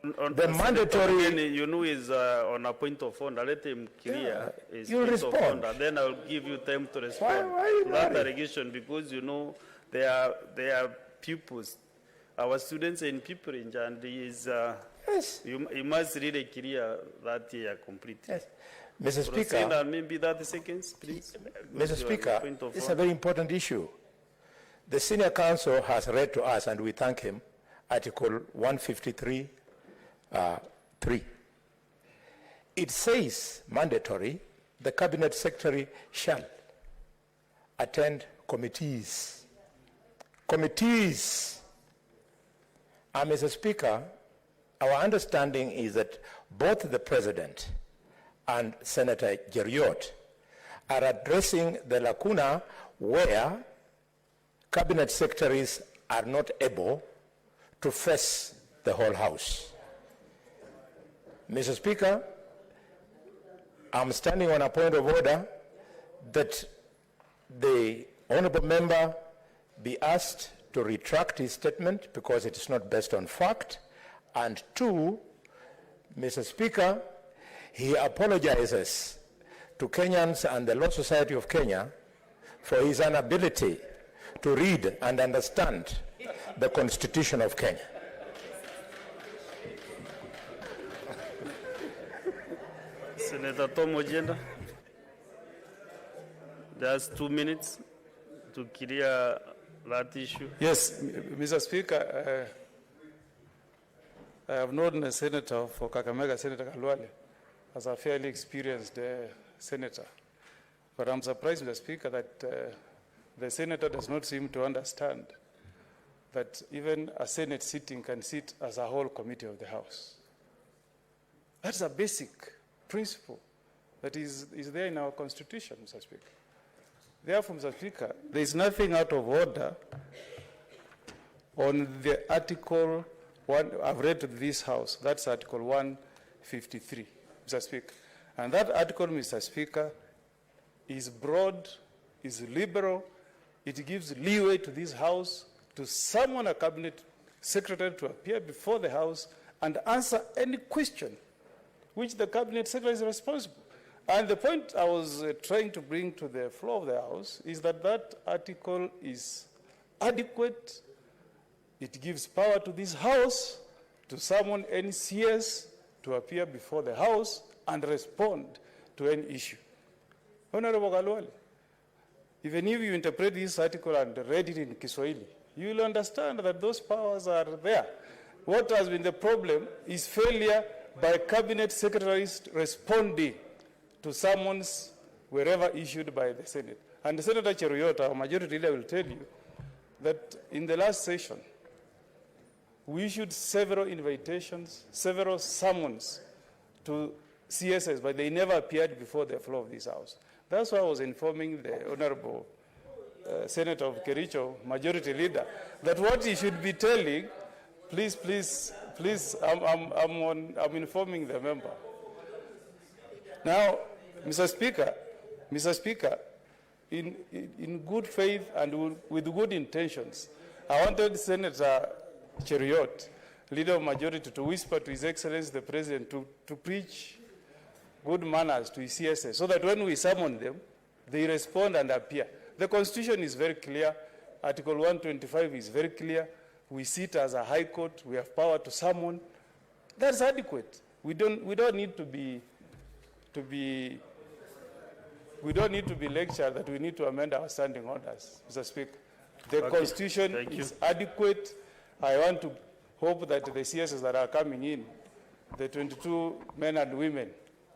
the mandatory. You know, is on a point of order. Let him clear his you'll point respond. of order. Then I'll give you time to respond Why to that allegation, because you know they are pupils, our students in pupilage, and he is. Yes. You must really clear that here completely. Yes. Mr. Proceed, Speaker, and maybe 30 seconds, please. Mr. Speaker, it's a very important issue. The senior counsel has read to us, and we thank him, Article 153, 3. It says, mandatory, the Cabinet Secretary shall attend committees. Committees. And Mr. Speaker, our understanding is that both the President and Senator Jeriot are addressing the lacuna where Cabinet Secretaries are not able to face the whole House. Mr. Speaker, I'm standing on a point of order that the honorable member be asked to retract his statement because it is not based on fact. And two, Mr. Speaker, he apologizes to Kenyans and the Law Society of Kenya for his inability to read and understand the Constitution of Kenya. Senator Tom Ojenda, just 2 minutes to clear that issue. Yes, Mr. Speaker, I have known a senator for Kakamega, Senator Kalwale, as a fairly experienced senator. But I'm surprised, Mr. Speaker, that the senator does not seem to understand that even a Senate sitting can sit as a whole committee of the House. That's a basic principle that is there in our Constitution, Mr. Speaker. Therefore, Mr. Speaker, there is nothing out of order on the article one I've read to this House. That's Article 153, Mr. Speaker. And that article, Mr. Speaker, is broad, is liberal. It gives leeway to this House to summon a cabinet secretary to appear before the House and answer any question which the cabinet secretary is responsible. And the point I was trying to bring to the floor of the House is that that article is adequate. It gives power to this House to summon any CS to appear before the House and respond to any issue. Honorable Galwali, even if you interpret this article and read it in Kiswahili, you will understand that those powers are there. What has been the problem is failure by cabinet secretaries responding to summons wherever issued by the Senate. And Senator Cheruiyot, our majority leader, will tell you that in the last session, we issued several invitations, several summons to CSS, but they never appeared before the floor of this House. That's why I was informing the Honorable Senator of Kericho, Majority Leader, that what he should be telling, please, I'm informing the member. Now, Mr. Speaker, in good faith and with good intentions, I wanted Senator Cheruiyot, Leader of Majority, to whisper to His Excellency the President to preach good manners to his CSS, so that when we summon them, they respond and appear. The Constitution is very clear. Article 125 is very clear. We sit as a high court. We have power to summon. That's adequate. We don't need to be lectured that we need to amend our standing orders, Mr. Speaker. The Constitution is adequate. I want to hope that the CSS that are coming in, the 22 men and women,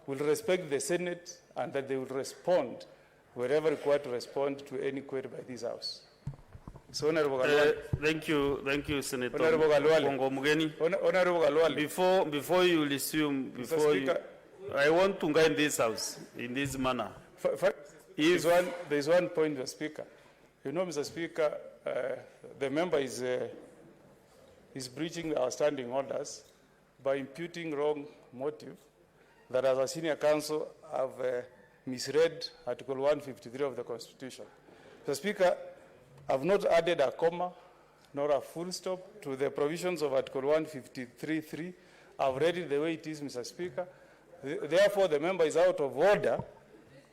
will respect the Senate and that they will respond wherever required to respond to any query by this House. So, Honorable Galwali. Thank you, Senator. Honorable Galwali. Bongo Mugeni. Honorable Galwali. Before you resume, I want to guide this House in this manner. There's one point, Mr. Speaker. You know, Mr. Speaker, the member is breaching our standing orders by imputing wrong motive that as a senior counsel have misread Article 153 of the Constitution. Mr. Speaker, I've not added a comma nor a full stop to the provisions of Article 153.3. I've read it the way it is, Mr. Speaker. Therefore, the member is out of order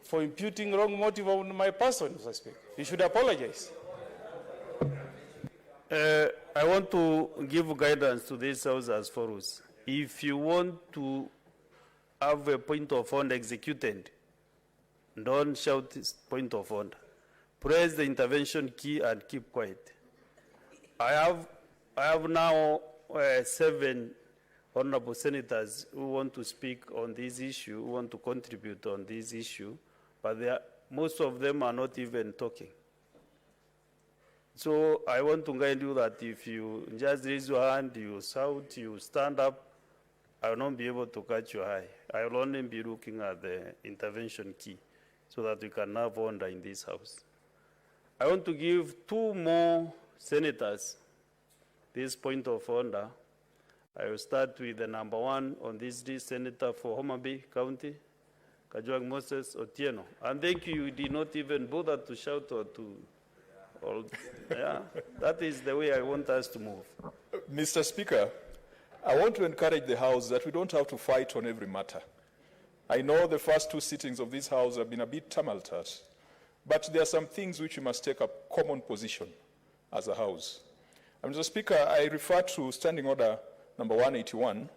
for imputing wrong motive on my person, Mr. Speaker. He should apologize. I want to give guidance to this House as follows. If you want to have a point of order executed, don't shout this point of order. Press the intervention key and keep quiet. I have now 7 honorable senators who want to speak on this issue, who want to contribute on this issue, but most of them are not even talking. So I want to guide you that if you just raise your hand, you shout, you stand up, I will not be able to catch your eye. I will only be looking at the intervention key so that we can have order in this House. I want to give 2 more senators this point of order. I will start with the number 1 on this list, Senator for Homa Bay County, Kajwang Moses Otieno. And thank you, you did not even bother to shout or to, that is the way I want us to move. Mr. Speaker, I want to encourage the House that we don't have to fight on every matter. I know the first 2 sittings of this House have been a bit tumultuous, but there are some things which we must take a common position as a House. And Mr. Speaker, I refer to Standing Order number 181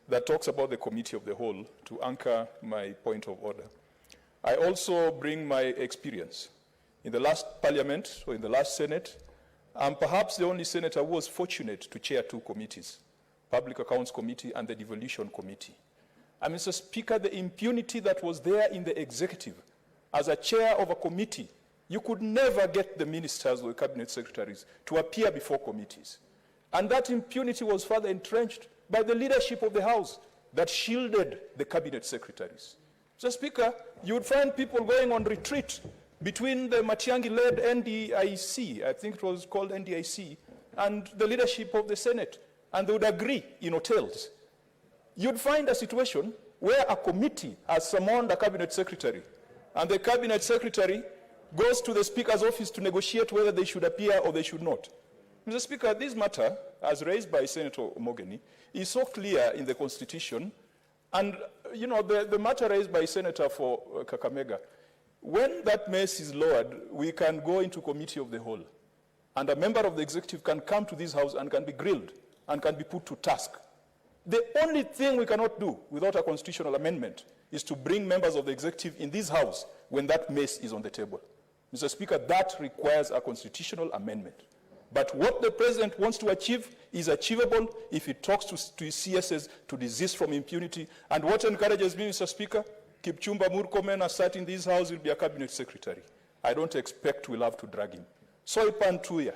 that talks about the Committee of the Whole to anchor my point of order. I also bring my experience. In the last Parliament, or in the last Senate, I'm perhaps the only senator who was fortunate to chair 2 committees, Public Accounts Committee and the Devolution Committee. And Mr. Speaker, the impunity that was there in the executive, as a chair of a committee, you could never get the ministers or the cabinet secretaries to appear before committees. And that impunity was further entrenched by the leadership of the House that shielded the cabinet secretaries. Mr. Speaker, you would find people going on retreat between the Matiang'i-led NDIC, I think it was called NDIC, and the leadership of the Senate, and they would agree in hotels. You'd find a situation where a committee has summoned a cabinet secretary, and the cabinet secretary goes to the Speaker's office to negotiate whether they should appear or they should not. Mr. Speaker, this matter, as raised by Senator Omogeni, is so clear in the Constitution, and you know, the matter raised by Senator for Kakamega, when that mess is lowered, we can go into Committee of the Whole, and a member of the executive can come to this House and can be grilled and can be put to task. The only thing we cannot do without a constitutional amendment is to bring members of the executive in this house when that mess is on the table. Mr. Speaker, that requires a constitutional amendment. But what the president wants to achieve is achievable if he talks to his CSs to desist from impunity. And what encourages me, Mr. Speaker, Kipchumba Murkomen, as sat in this house, will be a cabinet secretary. I don't expect we'll have to drag him. Soipan Tuya,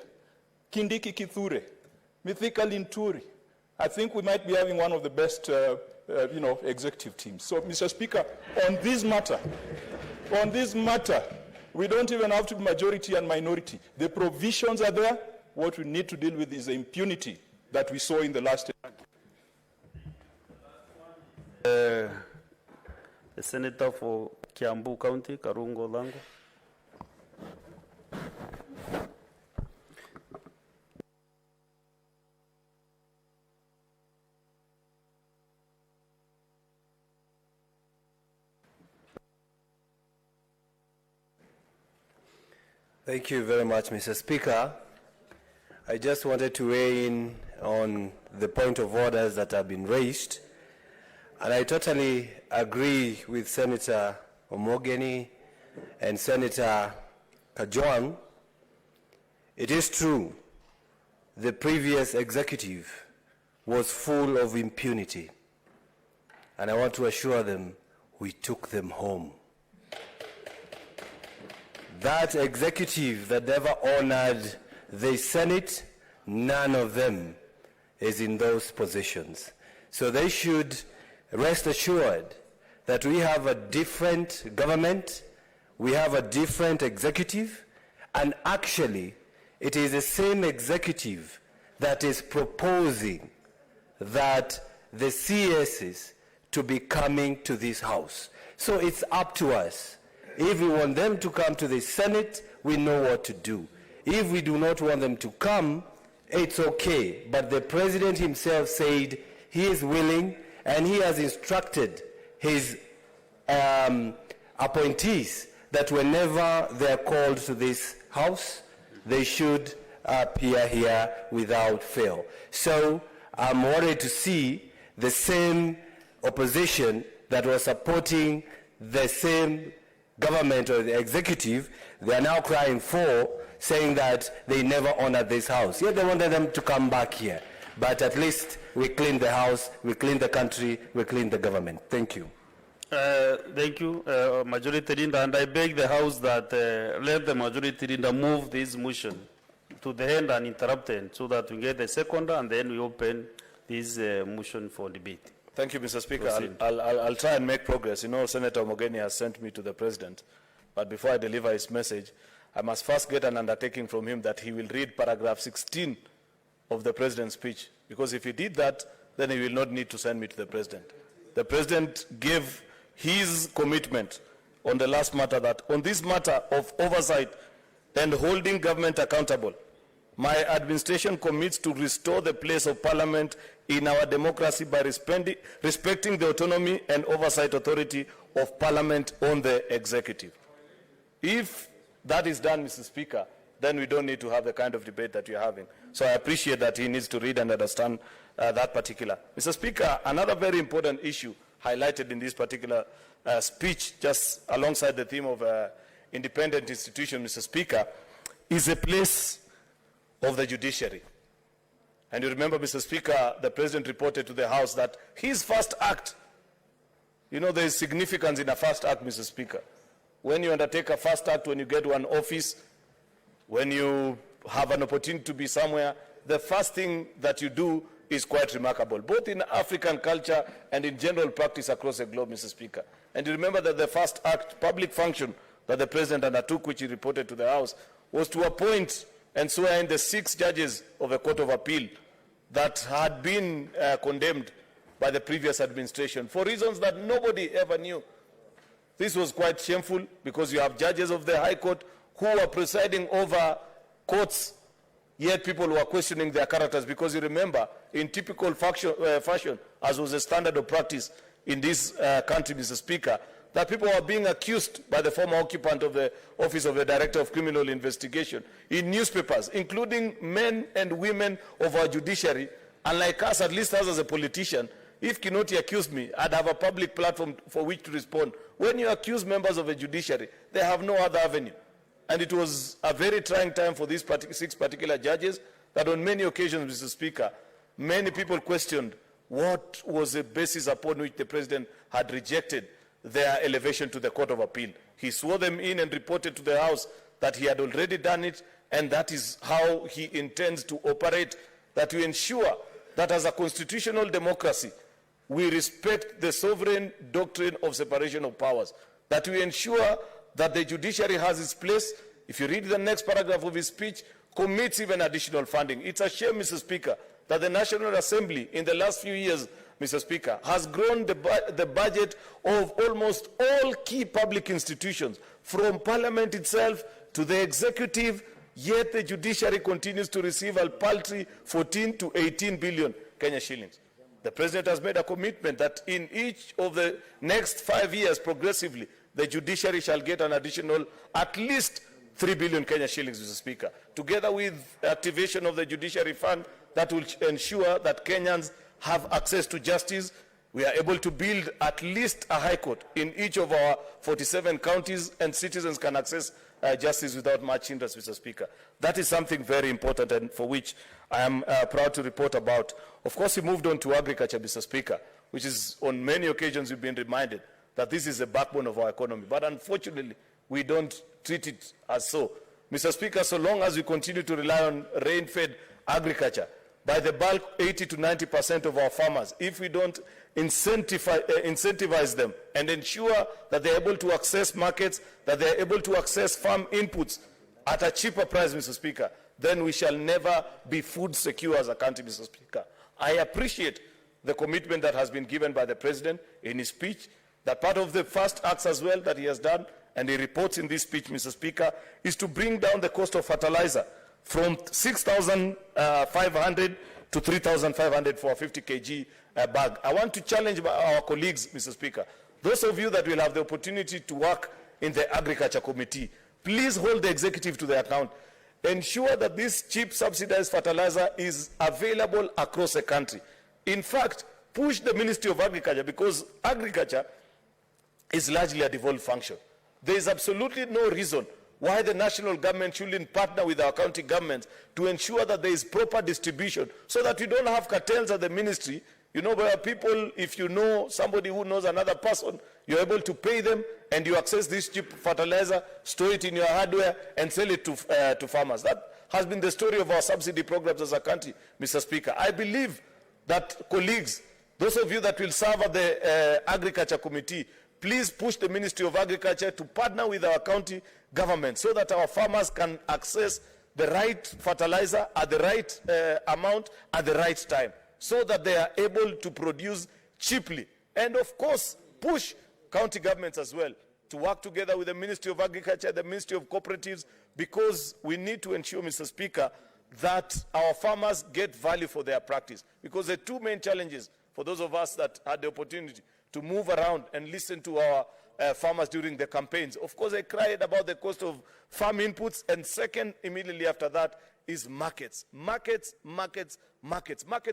Kindiki Kithure, Mithika Linturi. I think we might be having one of the best, executive teams. So, Mr. Speaker, on this matter, we don't even have to be majority and minority. The provisions are there. What we need to deal with is the impunity that we saw in the last. The Senator for Kiambu County, Karungo Lango. Thank you very much, Mr. Speaker. I just wanted to weigh in on the point of orders that have been raised. And I totally agree with Senator Omogeni and Senator Kajwang. It is true, the previous executive was full of impunity. And I want to assure them, we took them home. That executive that never honored the Senate, none of them is in those positions. So they should rest assured that we have a different government, we have a different executive, and actually it is the same executive that is proposing that the CSs to be coming to this house. So it's up to us. If we want them to come to the Senate, we know what to do. If we do not want them to come, it's okay. But the president himself said he is willing, and he has instructed his appointees that whenever they are called to this house, they should appear here without fail. So I'm worried to see the same opposition that was supporting the same government or the executive, they are now crying for, saying that they never honored this house. Yet they wanted them to come back here. But at least we clean the house, we clean the country, we clean the government. Thank you. Thank you, Majority Leader. And I beg the House that let the Majority Leader move this motion to the end uninterrupted so that we get the second and then we open this motion for debate. Thank you, Mr. Speaker. I'll try and make progress. You know, Senator Mogeni has sent me to the President, but before I deliver his message, I must first get an undertaking from him that he will read paragraph 16 of the President's speech, because if he did that, then he will not need to send me to the President. The President gave his commitment on the last matter that on this matter of oversight and holding government accountable, my administration commits to restore the place of Parliament in our democracy by respecting the autonomy and oversight authority of Parliament on the executive. If that is done, Mr. Speaker, then we don't need to have the kind of debate that you're having. So I appreciate that he needs to read and understand that particular. Mr. Speaker, another very important issue highlighted in this particular speech, just alongside the theme of independent institution, Mr. Speaker, is a place of the judiciary. And you remember, Mr. Speaker, the President reported to the House that his first act, you know, there is significance in a first act, Mr. Speaker. When you undertake a first act, when you get to an office, when you have an opportunity to be somewhere, the first thing that you do is quite remarkable, both in African culture and in general practice across the globe, Mr. Speaker. And you remember that the first act, public function, that the President undertook, which he reported to the House, was to appoint and swear in the 6 judges of a court of appeal that had been condemned by the previous administration for reasons that nobody ever knew. This was quite shameful because you have judges of the High Court who were presiding over courts, yet people were questioning their characters, because you remember, in typical fashion, as was the standard of practice in this country, Mr. Speaker, that people were being accused by the former occupant of the Office of the Director of Criminal Investigation in newspapers, including men and women of our judiciary, unlike us, at least us as a politician, If Kinoti accused me, I'd have a public platform for which to respond. When you accuse members of a judiciary, they have no other avenue. And it was a very trying time for these 6 particular judges that on many occasions, Mr. Speaker, many people questioned what was the basis upon which the president had rejected their elevation to the Court of Appeal. He swore them in and reported to the House that he had already done it, and that is how he intends to operate, that we ensure that as a constitutional democracy, we respect the sovereign doctrine of separation of powers, that we ensure that the judiciary has its place. If you read the next paragraph of his speech, commits even additional funding. It's a shame, Mr. Speaker, that the National Assembly in the last few years, Mr. Speaker, has grown the budget of almost all key public institutions, from Parliament itself to the executive, yet the judiciary continues to receive a paltry 14 to 18 billion Kenya shillings. The President has made a commitment that in each of the next 5 years, progressively, the judiciary shall get an additional at least 3 billion Kenya shillings, Mr. Speaker, together with activation of the judiciary fund that will ensure that Kenyans have access to justice. We are able to build at least a high court in each of our 47 counties, and citizens can access justice without much hindrance, Mr. Speaker. That is something very important and for which I am proud to report about. Of course, he moved on to agriculture, Mr. Speaker, which is on many occasions we've been reminded that this is the backbone of our economy. But unfortunately, we don't treat it as so. Mr. Speaker, so long as we continue to rely on rain-fed agriculture, by the bulk, 80 to 90% of our farmers, if we don't incentivize them and ensure that they're able to access markets, that they're able to access farm inputs at a cheaper price, Mr. Speaker, then we shall never be food secure as a country, Mr. Speaker. I appreciate the commitment that has been given by the President in his speech, that part of the first acts as well that he has done, and he reports in this speech, Mr. Speaker, is to bring down the cost of fertilizer from 6,500 to 3,500 for a 50 kg bag. I want to challenge our colleagues, Mr. Speaker. Those of you that will have the opportunity to work in the Agriculture Committee, please hold the executive to the account. Ensure that this cheap subsidized fertilizer is available across the country. In fact, push the Ministry of Agriculture, because agriculture is largely a devolved function. There is absolutely no reason why the national government shouldn't partner with our county governments to ensure that there is proper distribution, so that we don't have cartels at the ministry. You know, where people, if you know somebody who knows another person, you're able to pay them and you access this cheap fertilizer, store it in your hardware and sell it to farmers. That has been the story of our subsidy programs as a country, Mr. Speaker. I believe that, colleagues, those of you that will serve at the Agriculture Committee, please push the Ministry of Agriculture to partner with our county government so that our farmers can access the right fertilizer at the right amount at the right time, so that they are able to produce cheaply. And of course, push county governments as well to work together with the Ministry of Agriculture, the Ministry of Cooperatives, because we need to ensure, Mr. Speaker, that our farmers get value for their practice. Because the two main challenges for those of us that had the opportunity to move around and listen to our farmers during the campaigns. Of course, I cried about the cost of farm inputs, and second, immediately after that, is markets. Markets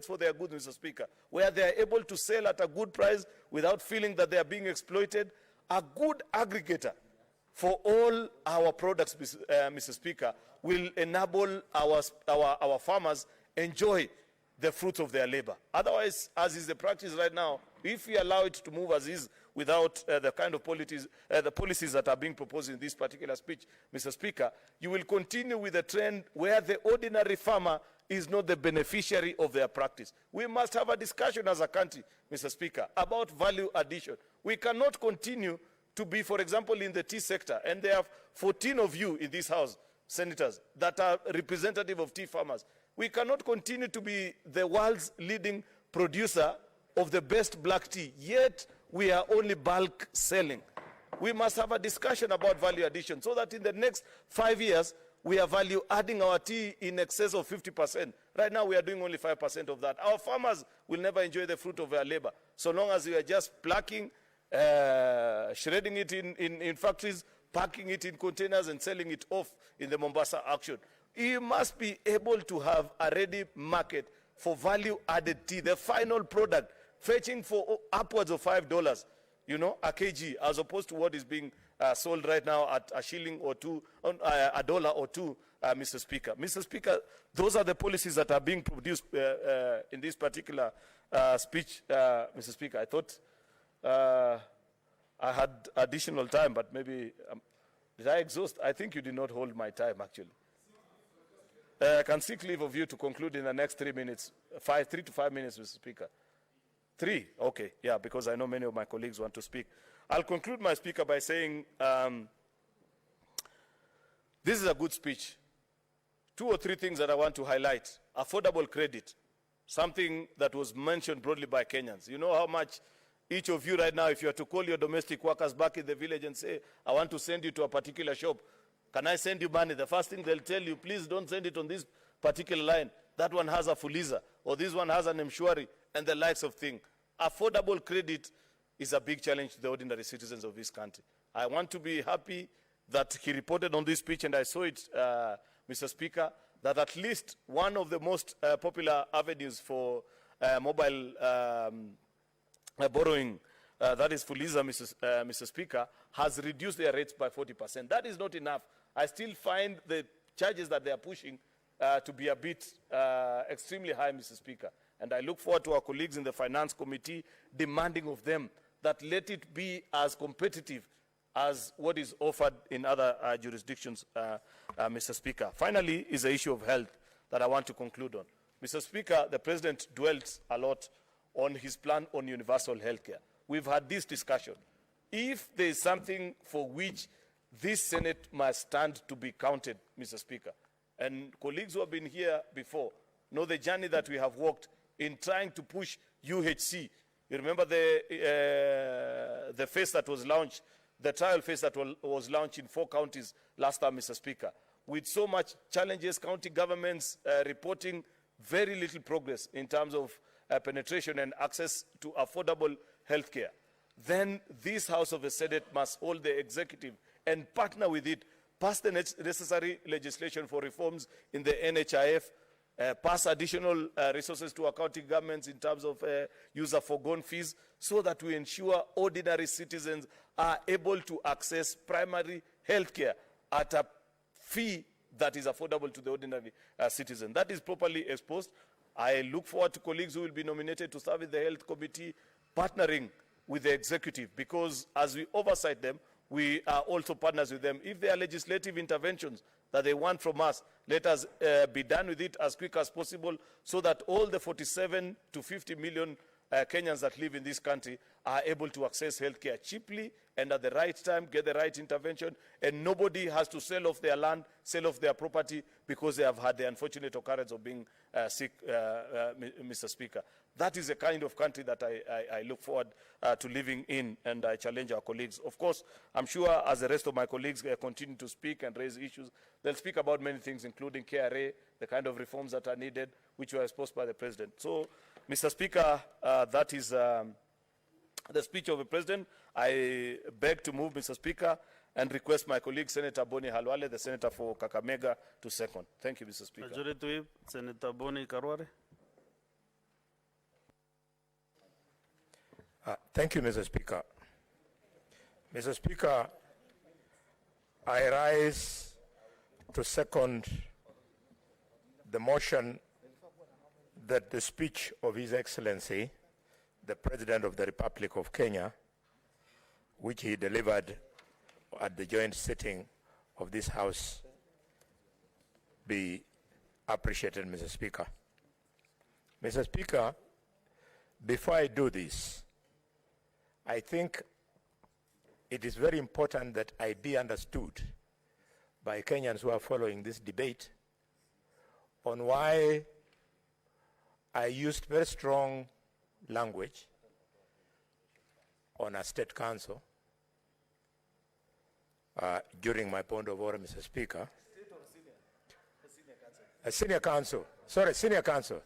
for their goods, Mr. Speaker, where they are able to sell at a good price without feeling that they are being exploited. A good aggregator for all our products, Mr. Speaker, will enable our farmers enjoy the fruits of their labor. Otherwise, as is the practice right now, if we allow it to move as is without the kind of policies that are being proposed in this particular speech, Mr. Speaker, you will continue with a trend where the ordinary farmer is not the beneficiary of their practice. We must have a discussion as a country, Mr. Speaker, about value addition. We cannot continue to be, for example, in the tea sector, and there are 14 of you in this House, senators, that are representative of tea farmers. We cannot continue to be the world's leading producer of the best black tea, yet we are only bulk selling. We must have a discussion about value addition so that in the next 5 years, we are value adding our tea in excess of 50%. Right now, we are doing only 5% of that. Our farmers will never enjoy the fruit of their labor, so long as we are just plucking, shredding it in factories, packing it in containers and selling it off in the Mombasa auction. You must be able to have a ready market for value-added tea, the final product fetching for upwards of $5, you know, a kg, as opposed to what is being sold right now at a shilling or two, a dollar or two, Mr. Speaker. Mr. Speaker, those are the policies that are being produced in this particular speech, Mr. Speaker. I thought I had additional time, but maybe, did I exhaust? I think you did not hold my time, actually. I can seek leave of you to conclude in the next 3 minutes, 3 to 5 minutes, Mr. Speaker. 3, okay, yeah, because I know many of my colleagues want to speak. I'll conclude my speaker by saying this is a good speech. 2 or 3 things that I want to highlight. Affordable credit, something that was mentioned broadly by Kenyans. You know how much each of you right now, if you are to call your domestic workers back in the village and say, I want to send you to a particular shop, can I send you money? The first thing they'll tell you, please don't send it on this particular line. That one has a Fuliza, or this one has an Mshwari, and the likes of things. Affordable credit is a big challenge to the ordinary citizens of this country. I want to be happy that he reported on this speech, and I saw it, Mr. Speaker, that at least one of the most popular avenues for mobile borrowing, that is Fuliza, Mr. Speaker, has reduced their rates by 40%. That is not enough. I still find the charges that they are pushing to be a bit extremely high, Mr. Speaker. And I look forward to our colleagues in the Finance Committee demanding of them that let it be as competitive as what is offered in other jurisdictions, Mr. Speaker. Finally, is the issue of health that I want to conclude on. Mr. Speaker, the President dwelt a lot on his plan on universal health care. We've had this discussion. If there is something for which this Senate must stand to be counted, Mr. Speaker, and colleagues who have been here before know the journey that we have walked in trying to push UHC. You remember the phase that was launched, the trial phase that was launched in 4 counties last time, Mr. Speaker. With so much challenges, county governments reporting very little progress in terms of penetration and access to affordable health care. Then this House of the Senate must hold the executive and partner with it, pass the necessary legislation for reforms in the NHIF, pass additional resources to our county governments in terms of user forgone fees, so that we ensure ordinary citizens are able to access primary health care at a fee that is affordable to the ordinary citizen. That is properly exposed. I look forward to colleagues who will be nominated to serve in the Health Committee, partnering with the executive, because as we oversight them, we are also partners with them. If there are legislative interventions that they want from us, let us be done with it as quick as possible, so that all the 47 to 50 million Kenyans that live in this country are able to access health care cheaply and at the right time, get the right intervention, and nobody has to sell off their land, sell off their property because they have had the unfortunate occurrence of being sick, Mr. Speaker. That is the kind of country that I look forward to living in, and I challenge our colleagues. Of course, I'm sure as the rest of my colleagues continue to speak and raise issues, they'll speak about many things, including KRA, the kind of reforms that are needed, which were exposed by the President. So, Mr. Speaker, that is the speech of the President. I beg to move, Mr. Speaker, and request my colleague, Senator Boni Halwale, the Senator for Kakamega, to second. Thank you, Mr. Speaker. Majority Whip, Senator Boni Karware. Thank you, Mr. Speaker. Mr. Speaker, I rise to second the motion that the speech of His Excellency, the President of the Republic of Kenya, which he delivered at the joint sitting of this House, be appreciated, Mr. Speaker. Mr. Speaker, before I do this, I think it is very important that I be understood by Kenyans who are following this debate on why I used very strong language on a state council during my point of order, Mr. Speaker. A senior council. Sorry, senior council.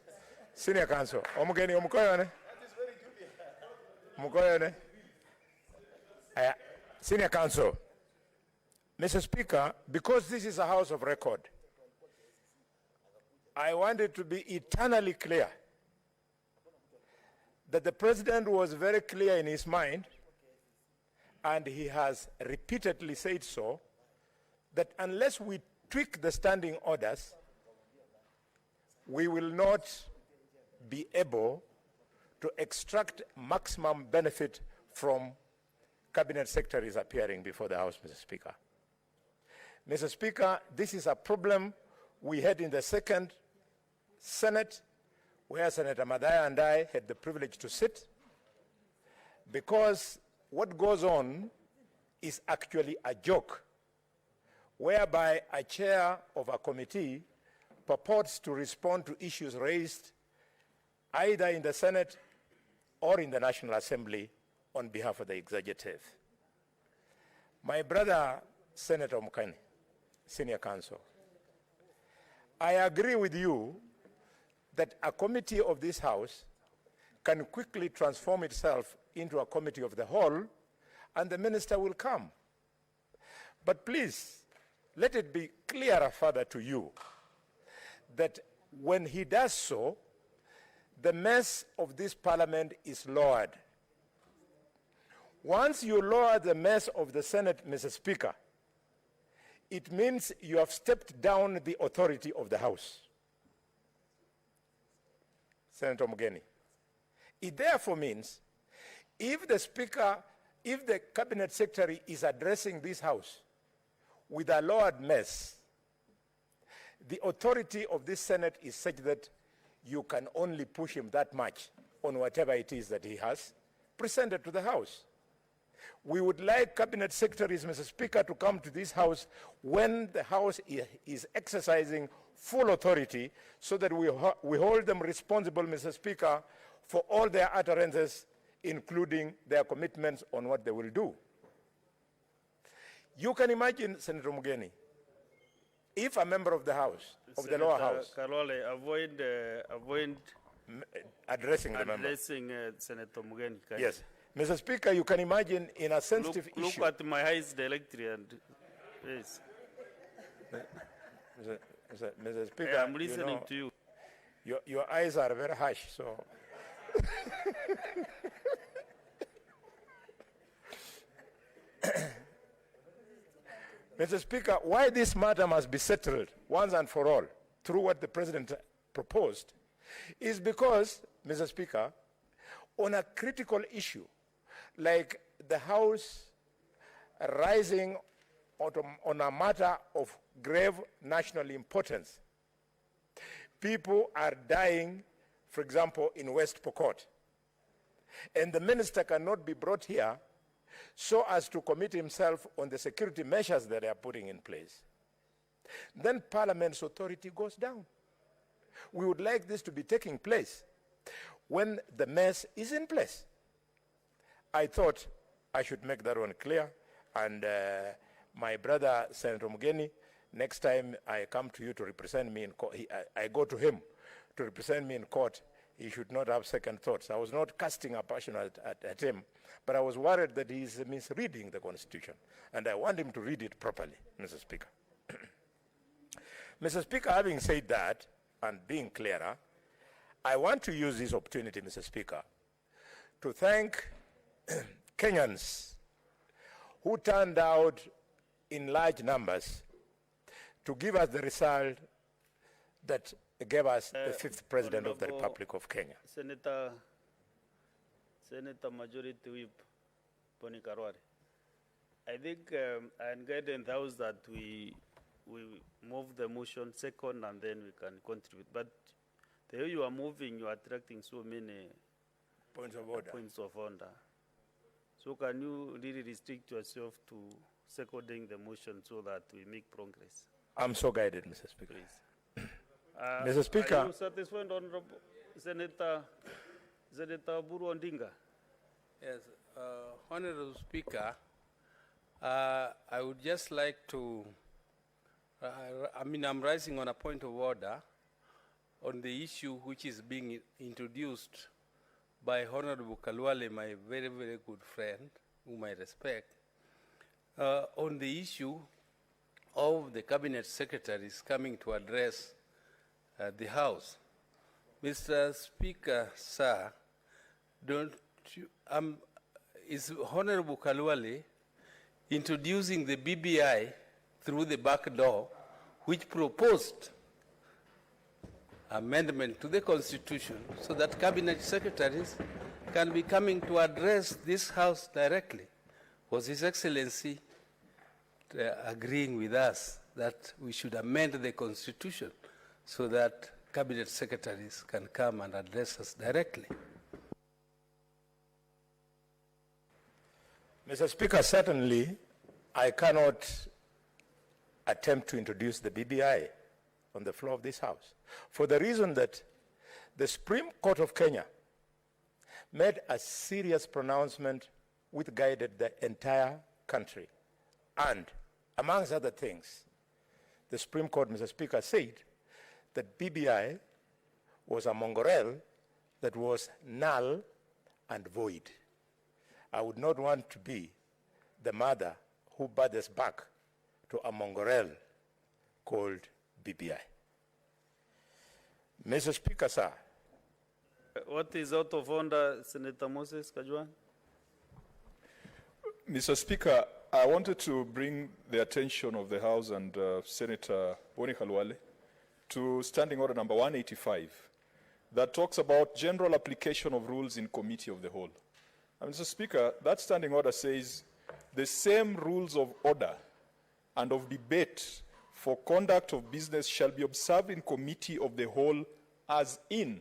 Senior council. Omugeni omukoyone. Omukoyone. Senior council. Mr. Speaker, because this is a house of record, I want it to be eternally clear that the president was very clear in his mind, and he has repeatedly said so, that unless we tweak the standing orders, we will not be able to extract maximum benefit from cabinet secretaries appearing before the House, Mr. Speaker. Mr. Speaker, this is a problem we had in the second Senate, where Senator Madaya and I had the privilege to sit, because what goes on is actually a joke, whereby a chair of a committee purports to respond to issues raised either in the Senate or in the National Assembly on behalf of the executive. My brother, Senator Mukani, Senior Counsel, I agree with you that a committee of this House can quickly transform itself into a committee of the whole, and the minister will come. But please, let it be clearer further to you that when he does so, the mess of this parliament is lowered. Once you lower the mess of the Senate, Mr. Speaker, it means you have stepped down the authority of the House. Senator Mugeni. It therefore means if the Speaker, if the Cabinet Secretary is addressing this House with a lowered mess, the authority of this Senate is such that you can only push him that much on whatever it is that he has presented to the House. We would like Cabinet Secretaries, Mr. Speaker, to come to this House when the House is exercising full authority, so that we hold them responsible, Mr. Speaker, for all their utterances, including their commitments on what they will do. You can imagine, Senator Mugeni, if a member of the House, of the lower house, Kalwale, avoid addressing the member. Senator Mugeni. Yes. Mr. Speaker, you can imagine in a sensitive issue. Look at my eyes directly and yes. Mr. Speaker, I'm listening to you. Your eyes are very harsh, so. Mr. Speaker, why this matter must be settled once and for all through what the President proposed is because, Mr. Speaker, on a critical issue like the House rising on a matter of grave national importance, people are dying, for example, in West Pokot, and the minister cannot be brought here so as to commit himself on the security measures that they are putting in place. Then Parliament's authority goes down. We would like this to be taking place when the mess is in place. I thought I should make that one clear, and my brother, Senator Mugeni, next time I come to you to represent me in court, I go to him to represent me in court, he should not have second thoughts. I was not casting a passion at him, but I was worried that he is misreading the Constitution, and I want him to read it properly, Mr. Speaker. Mr. Speaker, having said that, and being clearer, I want to use this opportunity, Mr. Speaker, to thank Kenyans who turned out in large numbers to give us the result that gave us the fifth president of the Republic of Kenya. Senator Majority Whip Boni Karware, I think I'm guiding the House that we move the motion second and then we can contribute. But the way you are moving, you are attracting so many points of order. So can you really restrict yourself to seconding the motion so that we make progress? I'm so guided, Mr. Speaker. Please. Mr. Speaker. Are you satisfied, Honorable Senator Buru Ondinga? Yes, Honorable Speaker, I would just like to, I'm rising on a point of order on the issue which is being introduced by Honorable Kalwale, my very, very good friend, whom I respect, on the issue of the cabinet secretaries coming to address the House. Mr. Speaker, sir, don't you, is Honorable Kalwale introducing the BBI through the back door, which proposed amendment to the Constitution so that cabinet secretaries can be coming to address this House directly. Was His Excellency agreeing with us that we should amend the Constitution so that cabinet secretaries can come and address us directly? Mr. Speaker, certainly I cannot attempt to introduce the BBI on the floor of this House for the reason that the Supreme Court of Kenya made a serious pronouncement which guided the entire country. And amongst other things, the Supreme Court, Mr. Speaker, said that BBI was a mongrel that was null and void. I would not want to be the mother who brought us back to a mongrel called BBI. Mr. Speaker, sir. What is out of order, Senator Moses Kajwang? Mr. Speaker, I wanted to bring the attention of the House and Senator Boni Khalwale to Standing Order number 185 that talks about general application of rules in Committee of the Whole. And Mr. Speaker, that Standing Order says the same rules of order and of debate for conduct of business shall be observed in Committee of the Whole as in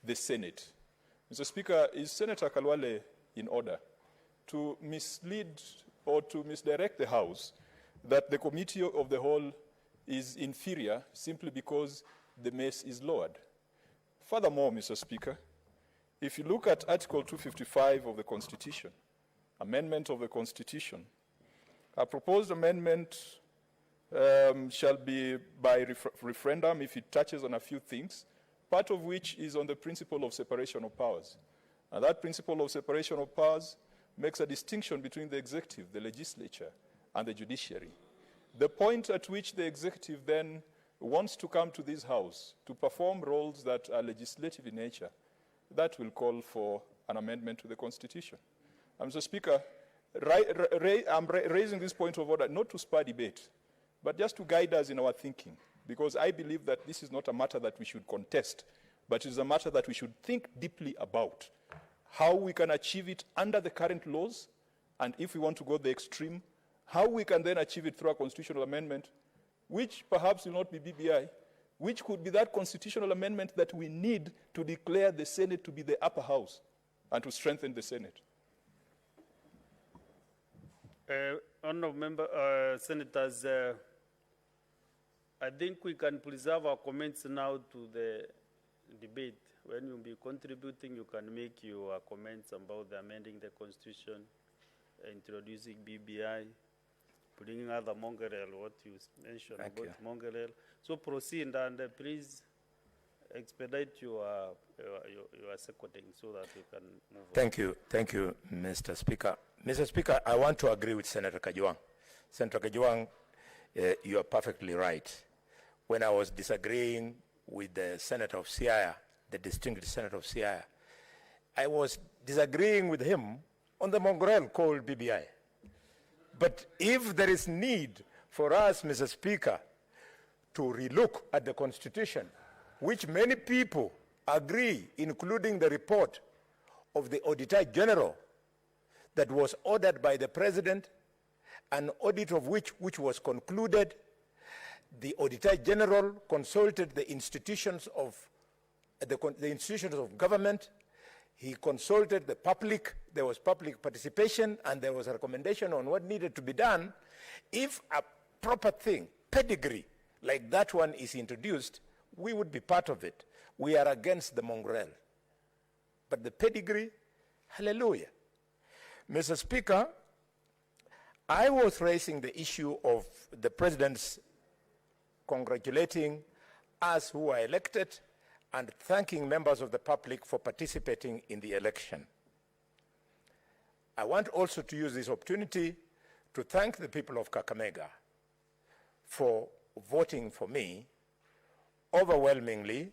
the Senate. Mr. Speaker, is Senator Khalwale in order to mislead or to misdirect the House that the Committee of the Whole is inferior simply because the mace is lowered? Furthermore, Mr. Speaker, if you look at Article 255 of the Constitution, amendment of the Constitution, a proposed amendment shall be by referendum if it touches on a few things, part of which is on the principle of separation of powers. And that principle of separation of powers makes a distinction between the executive, the legislature, and the judiciary. The point at which the executive then wants to come to this House to perform roles that are legislative in nature, that will call for an amendment to the Constitution. Mr. Speaker, I'm raising this point of order not to spur debate, but just to guide us in our thinking, because I believe that this is not a matter that we should contest, but it is a matter that we should think deeply about how we can achieve it under the current laws, and if we want to go the extreme, how we can then achieve it through a constitutional amendment, which perhaps will not be BBI, which could be that constitutional amendment that we need to declare the Senate to be the upper house and to strengthen the Senate. Honourable member, Senators, I think we can preserve our comments now to the debate. When you'll be contributing, you can make your comments about the amending the Constitution, introducing BBI, bringing other mongrel, what you mentioned about mongrel. So proceed and please expedite your seconding so that we can move on. Thank you, Mr. Speaker. Mr. Speaker, I want to agree with Senator Kajwang. Senator Kajwang, you are perfectly right. When I was disagreeing with the Senator of Siaya, the distinguished Senator of Siaya, I was disagreeing with him on the mongrel called BBI. But if there is need for us, Mr. Speaker, to relook at the Constitution, which many people agree, including the report of the Auditor General that was ordered by the President, an audit of which was concluded. The Auditor General consulted the institutions of government. He consulted the public. There was public participation, and there was a recommendation on what needed to be done. If a proper thing, pedigree, like that one is introduced, we would be part of it. We are against the mongrel. But the pedigree, hallelujah. Mr. Speaker, I was raising the issue of the President's congratulating us who were elected and thanking members of the public for participating in the election. I want also to use this opportunity to thank the people of Kakamega for voting for me overwhelmingly.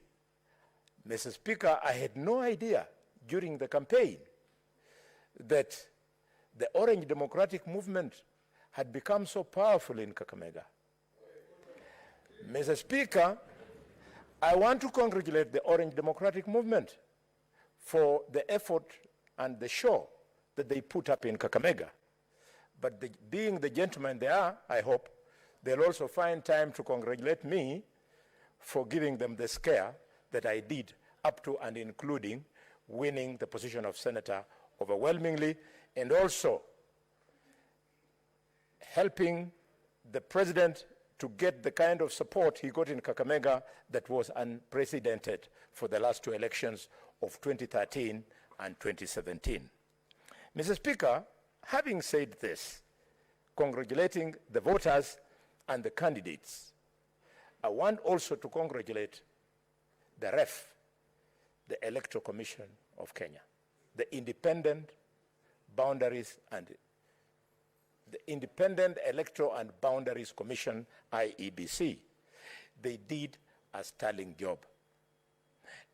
Mr. Speaker, I had no idea during the campaign that the Orange Democratic Movement had become so powerful in Kakamega. Mr. Speaker, I want to congratulate the Orange Democratic Movement for the effort and the show that they put up in Kakamega. But being the gentlemen they are, I hope they'll also find time to congratulate me for giving them the scare that I did up to and including winning the position of senator overwhelmingly, and also helping the president to get the kind of support he got in Kakamega that was unprecedented for the last two elections of 2013 and 2017. Mr. Speaker, having said this, congratulating the voters and the candidates, I want also to congratulate the REF, the Electoral Commission of Kenya, the Independent Electoral and Boundaries Commission, IEBC. They did a sterling job.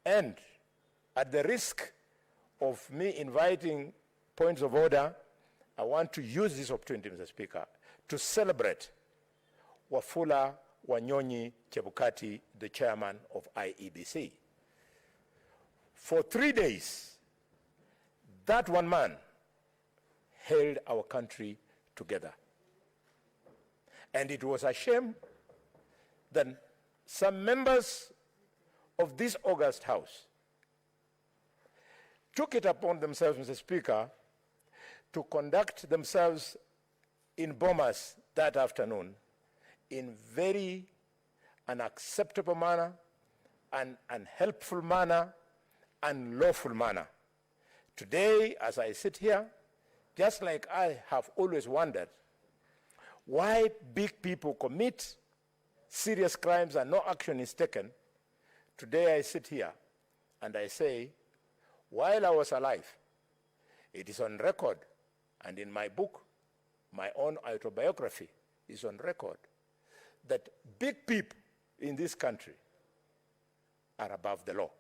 And at the risk of me inviting points of order, I want to use this opportunity, Mr. Speaker, to celebrate Wafula Wanyonyi Chebukati, the chairman of IEBC. For 3 days, that one man held our country together. And it was a shame that some members of this august house took it upon themselves, Mr. Speaker, to conduct themselves in Bomas that afternoon in very unacceptable manner, and unhelpful manner, unlawful manner. Today, as I sit here, just like I have always wondered why big people commit serious crimes and no action is taken, today I sit here and I say, while I was alive, it is on record, and in my book, my own autobiography is on record, that big people in this country are above the law.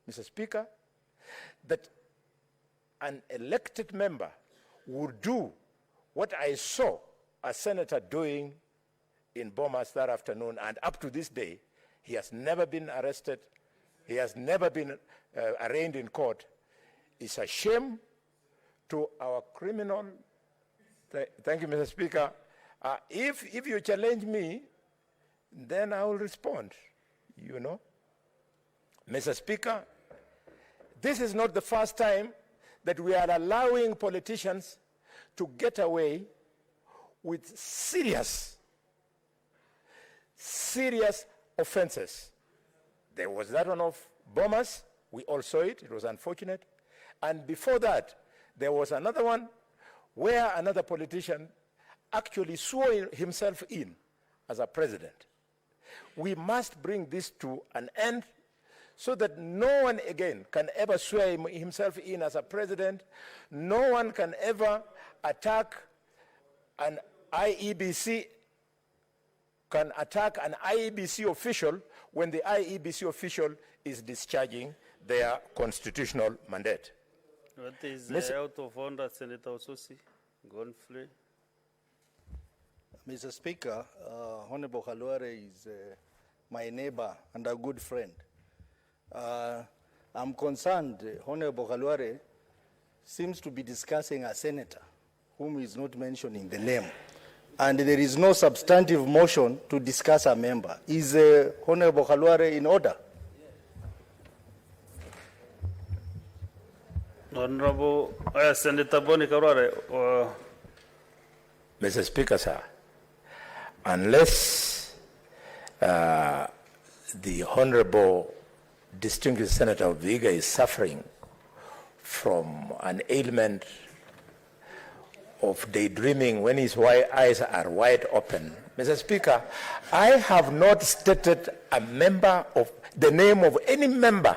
Mr. Speaker, that an elected member would do what I saw a senator doing in Bomas that afternoon, and up to this day, he has never been arrested, he has never been arraigned in court, is a shame to our criminal. Thank you, Mr. Speaker. If you challenge me, then I will respond, you know. Mr. Speaker, this is not the first time that we are allowing politicians to get away with serious offenses. There was that one of Bomas. We all saw it. It was unfortunate. And before that, there was another one where another politician actually swore himself in as a president. We must bring this to an end so that no one again can ever swear himself in as a president. No one can ever attack an IEBC official when the IEBC official is discharging their constitutional mandate. What is out of order, Senator Ososi? Gone free. Mr. Speaker, Honorable Khalwale is my neighbor and a good friend. I'm concerned Honorable Khalwale seems to be discussing a senator whom is not mentioning the name. And there is no substantive motion to discuss a member. Is Honorable Khalwale in order? Honorable Senator Boni Khalwale. Mr. Speaker, sir, unless the Honorable Distinguished Senator of Vihiga is suffering from an ailment of daydreaming when his eyes are wide open. Mr. Speaker, I have not stated a member of the name of any member,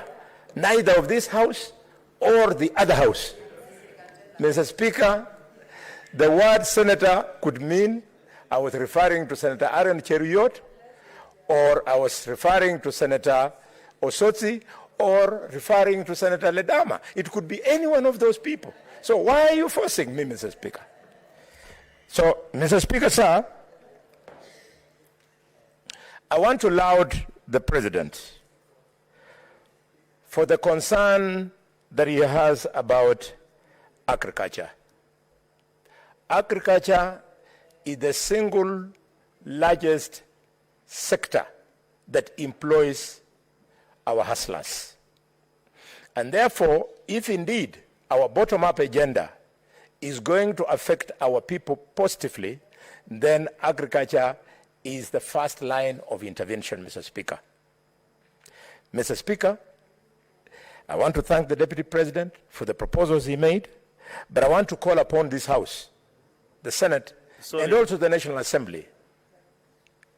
neither of this House or the other House. Mr. Speaker, the word senator could mean I was referring to Senator Aaron Cheruiyot, or I was referring to Senator Osotsi, or referring to Senator Ledama. It could be any one of those people. So why are you forcing me, Mr. Speaker? So, Mr. Speaker, sir, I want to laud the President for the concern that he has about agriculture. Agriculture is the single largest sector that employs our hustlers. And therefore, if indeed our bottom-up agenda is going to affect our people positively, then agriculture is the first line of intervention, Mr. Speaker. Mr. Speaker, I want to thank the Deputy President for the proposals he made, but I want to call upon this House, the Senate, and also the National Assembly.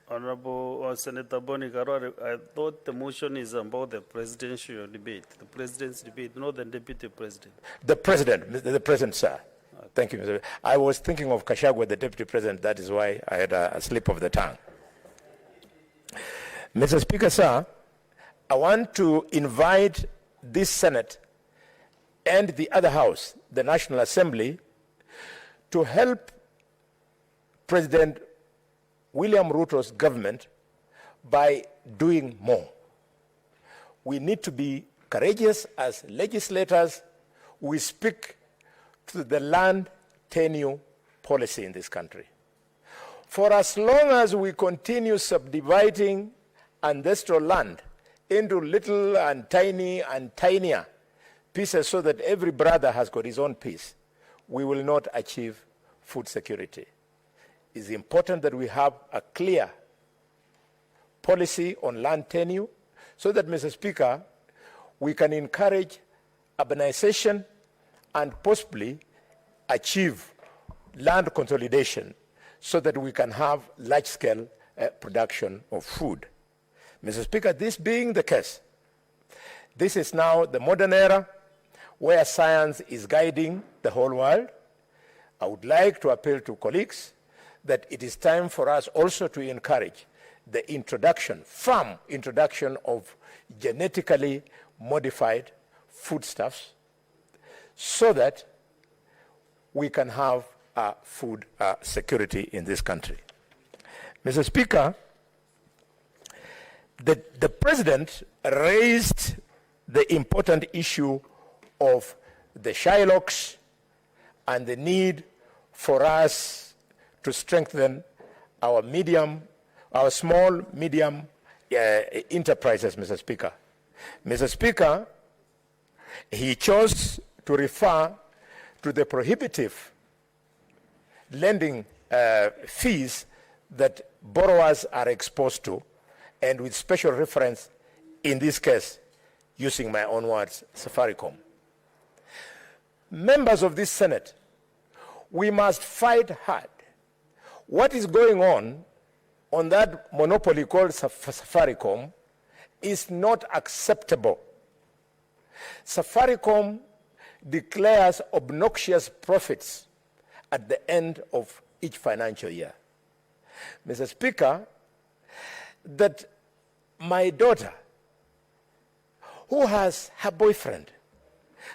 Honorable Senator Boni Karwale, I thought the motion is about the presidential debate, the president's debate, not the deputy president. The president, sir. Thank you, Mr. I was thinking of Kashagwa, the deputy president. That is why I had a slip of the tongue. Mr. Speaker, sir, I want to invite this Senate and the other House, the National Assembly, to help President William Ruto's government by doing more. We need to be courageous as legislators. We speak to the land tenure policy in this country. For as long as we continue subdividing ancestral land into little and tinier pieces so that every brother has got his own piece, we will not achieve food security. It's important that we have a clear policy on land tenure so that, Mr. Speaker, we can encourage urbanization and possibly achieve land consolidation so that we can have large-scale production of food. Mr. Speaker, this being the case, this is now the modern era where science is guiding the whole world. I would like to appeal to colleagues that it is time for us also to encourage the firm introduction of genetically modified foodstuffs so that we can have food security in this country. Mr. Speaker, the President raised the important issue of the Shylocks and the need for us to strengthen our small, medium enterprises, Mr. Speaker. Mr. Speaker, he chose to refer to the prohibitive lending fees that borrowers are exposed to, and with special reference, in this case, using my own words, Safaricom. Members of this Senate, we must fight hard. What is going on that monopoly called Safaricom is not acceptable. Safaricom declares obnoxious profits at the end of each financial year. Mr. Speaker, that my daughter, who has her boyfriend,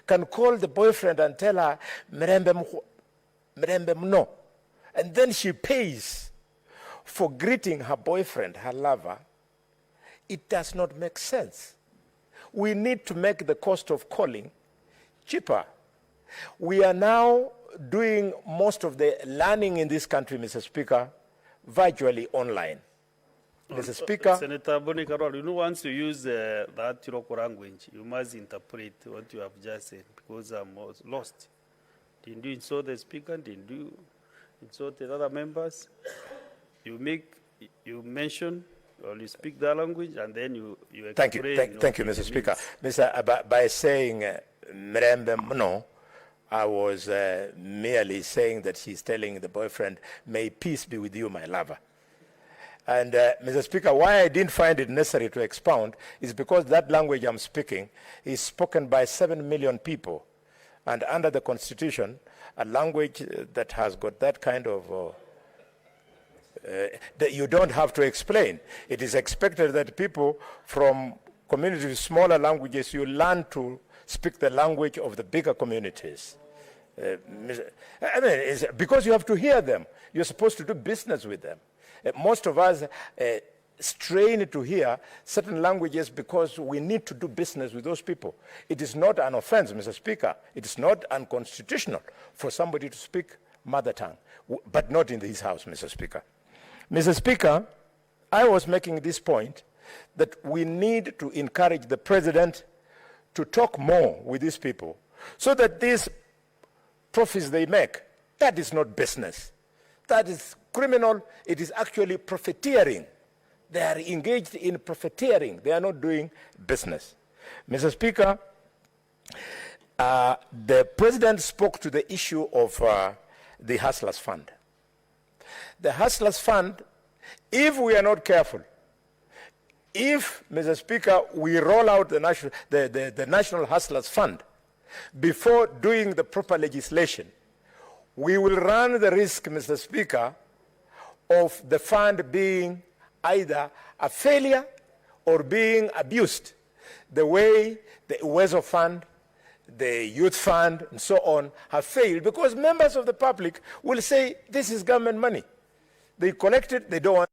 can call the boyfriend and tell her, "Mirembe mno," and then she pays for greeting her boyfriend, her lover. It does not make sense. We need to make the cost of calling cheaper. We are now doing most of the learning in this country, Mr. Speaker, virtually online. Mr. Speaker. Senator Boni Karwale, once you use that Chiroko language, you must interpret what you have just said, because I'm lost. Didn't you insult the Speaker? Didn't you insult the other members? You mention, or you speak the language, and then you explain. Thank you, Mr. Speaker. By saying Mirembe mno, I was merely saying that she's telling the boyfriend, "May peace be with you, my lover." And Mr. Speaker, why I didn't find it necessary to expound is because that language I'm speaking is spoken by 7 million people. And under the Constitution, a language that has got that kind of, that you don't have to explain. It is expected that people from communities with smaller languages, you learn to speak the language of the bigger communities. I mean, it's because you have to hear them. You're supposed to do business with them. Most of us strain to hear certain languages because we need to do business with those people. It is not an offense, Mr. Speaker. It is not unconstitutional for somebody to speak mother tongue, but not in this House, Mr. Speaker. Mr. Speaker, I was making this point that we need to encourage the President to talk more with these people so that these profits they make, that is not business. That is criminal. It is actually profiteering. They are engaged in profiteering. They are not doing business. Mr. Speaker, the President spoke to the issue of the Hustlers Fund. The Hustlers Fund, if we are not careful, if, Mr. Speaker, we roll out the National Hustlers Fund before doing the proper legislation, we will run the risk, Mr. Speaker, of the fund being either a failure or being abused, the way the Uwezo Fund, the Youth Fund, and so on have failed, because members of the public will say, this is government money. They collect it, they don't want.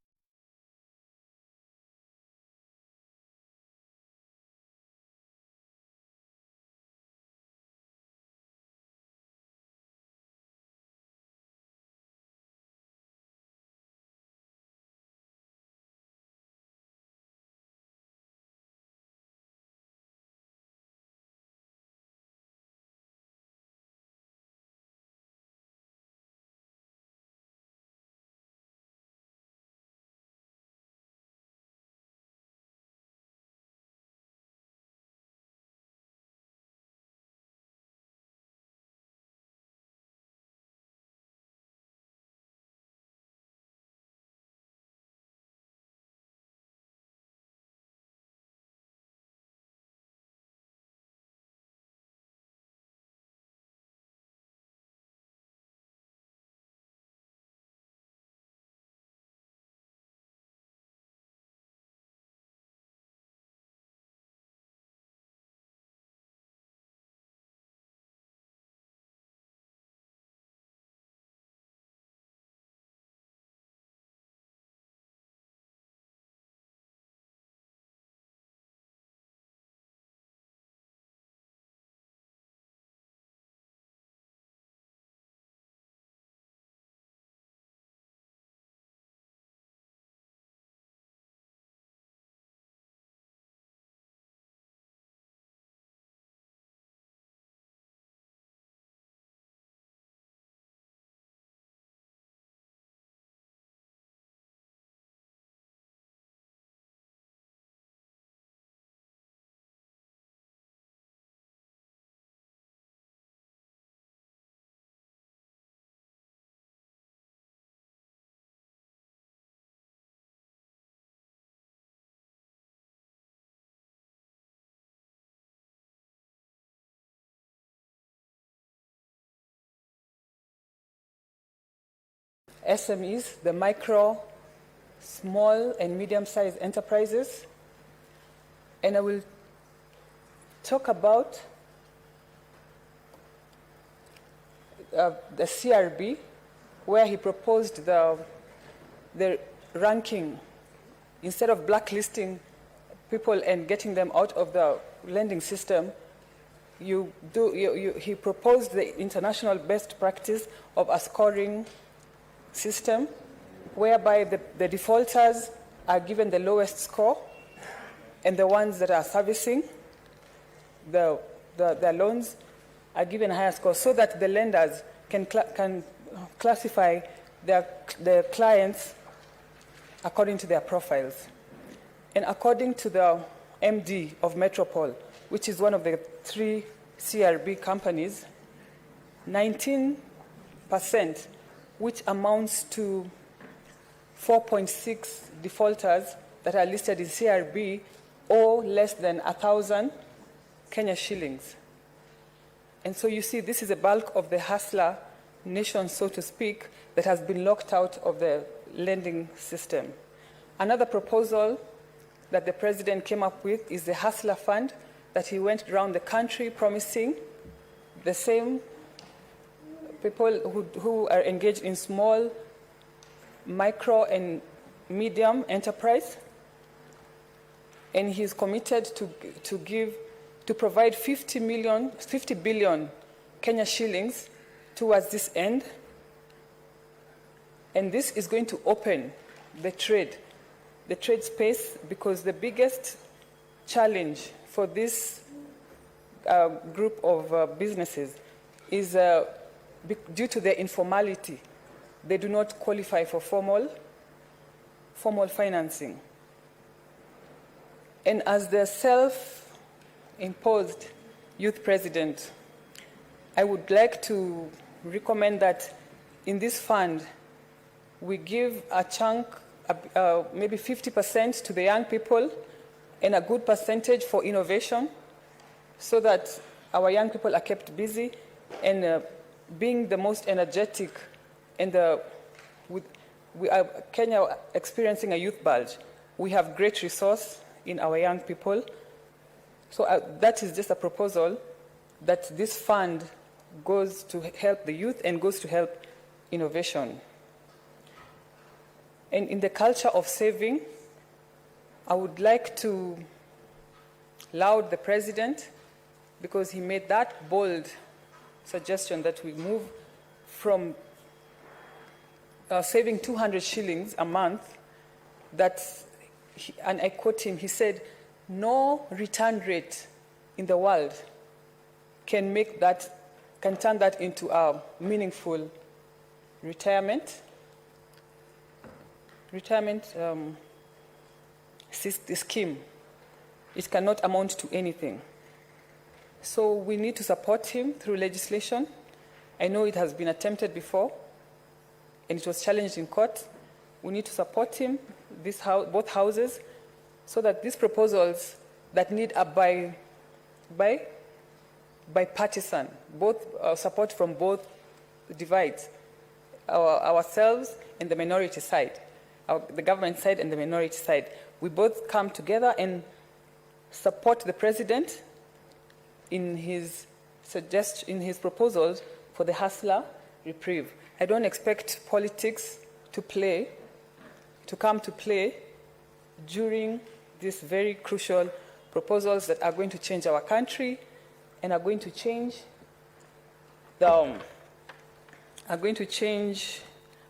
SMEs, the micro, small and medium-sized enterprises. And I will talk about the CRB, where he proposed the ranking. Instead of blacklisting people and getting them out of the lending system, he proposed the international best practice of a scoring system, whereby the defaulters are given the lowest score, and the ones that are servicing the loans are given a higher score, so that the lenders can classify their clients according to their profiles. And according to the MD of Metropole, which is one of the 3 CRB companies, 19%, which amounts to 4.6 defaulters that are listed in CRB, owe less than 1,000 Kenya shillings. And so you see, this is a bulk of the hustler nation, so to speak, that has been locked out of the lending system. Another proposal that the president came up with is the Hustler Fund that he went around the country promising the same people who are engaged in small, micro, and medium enterprise. And he's committed to provide 50 billion Kenya shillings towards this end. And this is going to open the trade space, because the biggest challenge for this group of businesses is due to their informality. They do not qualify for formal financing. And as the self-imposed youth president, I would like to recommend that in this fund, we give a chunk, maybe 50% to the young people and a good percentage for innovation, so that our young people are kept busy and being the most energetic. And we are Kenya experiencing a youth bulge. We have great resource in our young people. So that is just a proposal that this fund goes to help the youth and goes to help innovation. And in the culture of saving, I would like to laud the president, because he made that bold suggestion that we move from saving 200 shillings a month, and I quote him, he said, no return rate in the world can turn that into a meaningful retirement scheme. It cannot amount to anything. So we need to support him through legislation. I know it has been attempted before, and it was challenged in court. We need to support him, both houses, so that these proposals that need a bipartisan, support from both divides, ourselves and the minority side, the government side and the minority side, we both come together and support the president in his proposals for the hustler reprieve. I don't expect politics to come to play during these very crucial proposals that are going to change our country and are going to change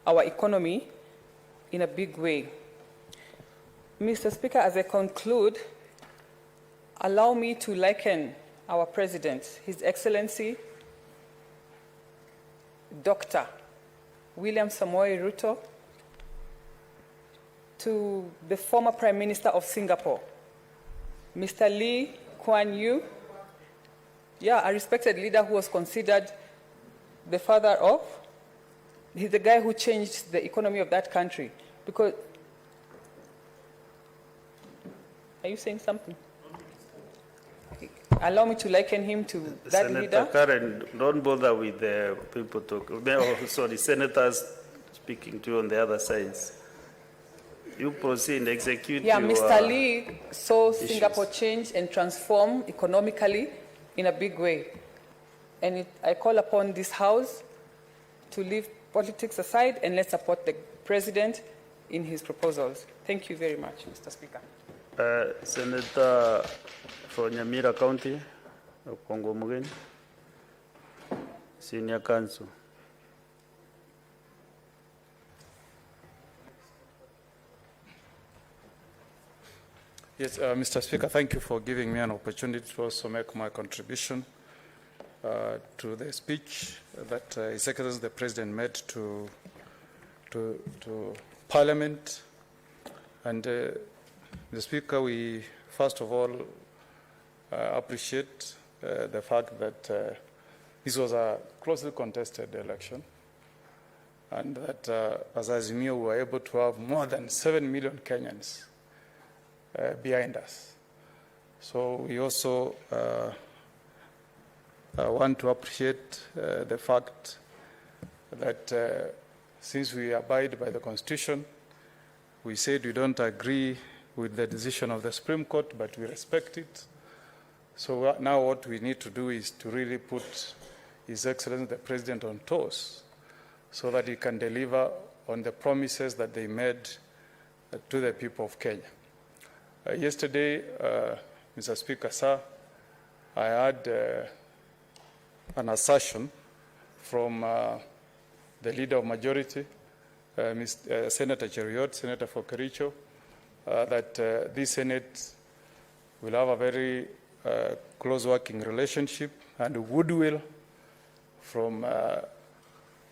our economy in a big way. Mr. Speaker, as I conclude, allow me to liken our President, His Excellency, Dr. William Samoei Ruto, to the former Prime Minister of Singapore, Mr. Lee Kuan Yew, a respected leader who was considered the father of, he's the guy who changed the economy of that country. Because, are you saying something? Allow me to liken him to that Senator leader. Karen, don't bother with the people talking. Oh, sorry, senators speaking to you on the other sides. You proceed, execute your Mr. Lee saw issues. Singapore change and transform economically in a big way. And I call upon this House to leave politics aside and let's support the President in his proposals. Thank you very much, Mr. Speaker. Senator from Nyamira County, Congo Mugeni, Senior Counsel. Yes, Mr. Speaker, thank you for giving me an opportunity to also make my contribution to the speech that His Excellency the President made to Parliament. And the Speaker, we first of all appreciate the fact that this was a closely contested election, and that as Azimio we were able to have more than 7 million Kenyans behind us. So we also want to appreciate the fact that since we abide by the Constitution, we said we don't agree with the decision of the Supreme Court, but we respect it. So now what we need to do is to really put His Excellency the President on toes so that he can deliver on the promises that they made to the people of Kenya. Yesterday, Mr. Speaker, sir, I had an assertion from the Leader of Majority, Senator Cheriot, Senator for Kericho, that this Senate will have a very close working relationship and goodwill from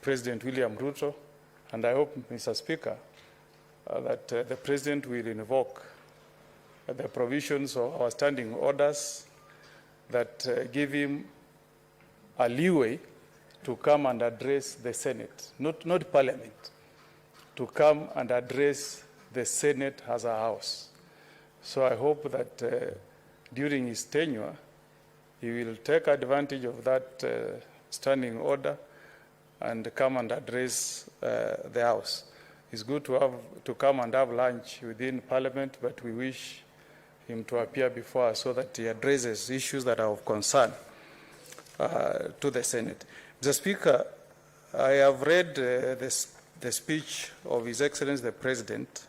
President William Ruto. And I hope, Mr. Speaker, that the President will invoke the provisions of our standing orders that give him a leeway to come and address the Senate, not Parliament, to come and address the Senate as a house. So I hope that during his tenure, he will take advantage of that standing order and come and address the House. It's good to come and have lunch within Parliament, but we wish him to appear before us so that he addresses issues that are of concern to the Senate. Mr. Speaker, I have read the speech of His Excellency the President.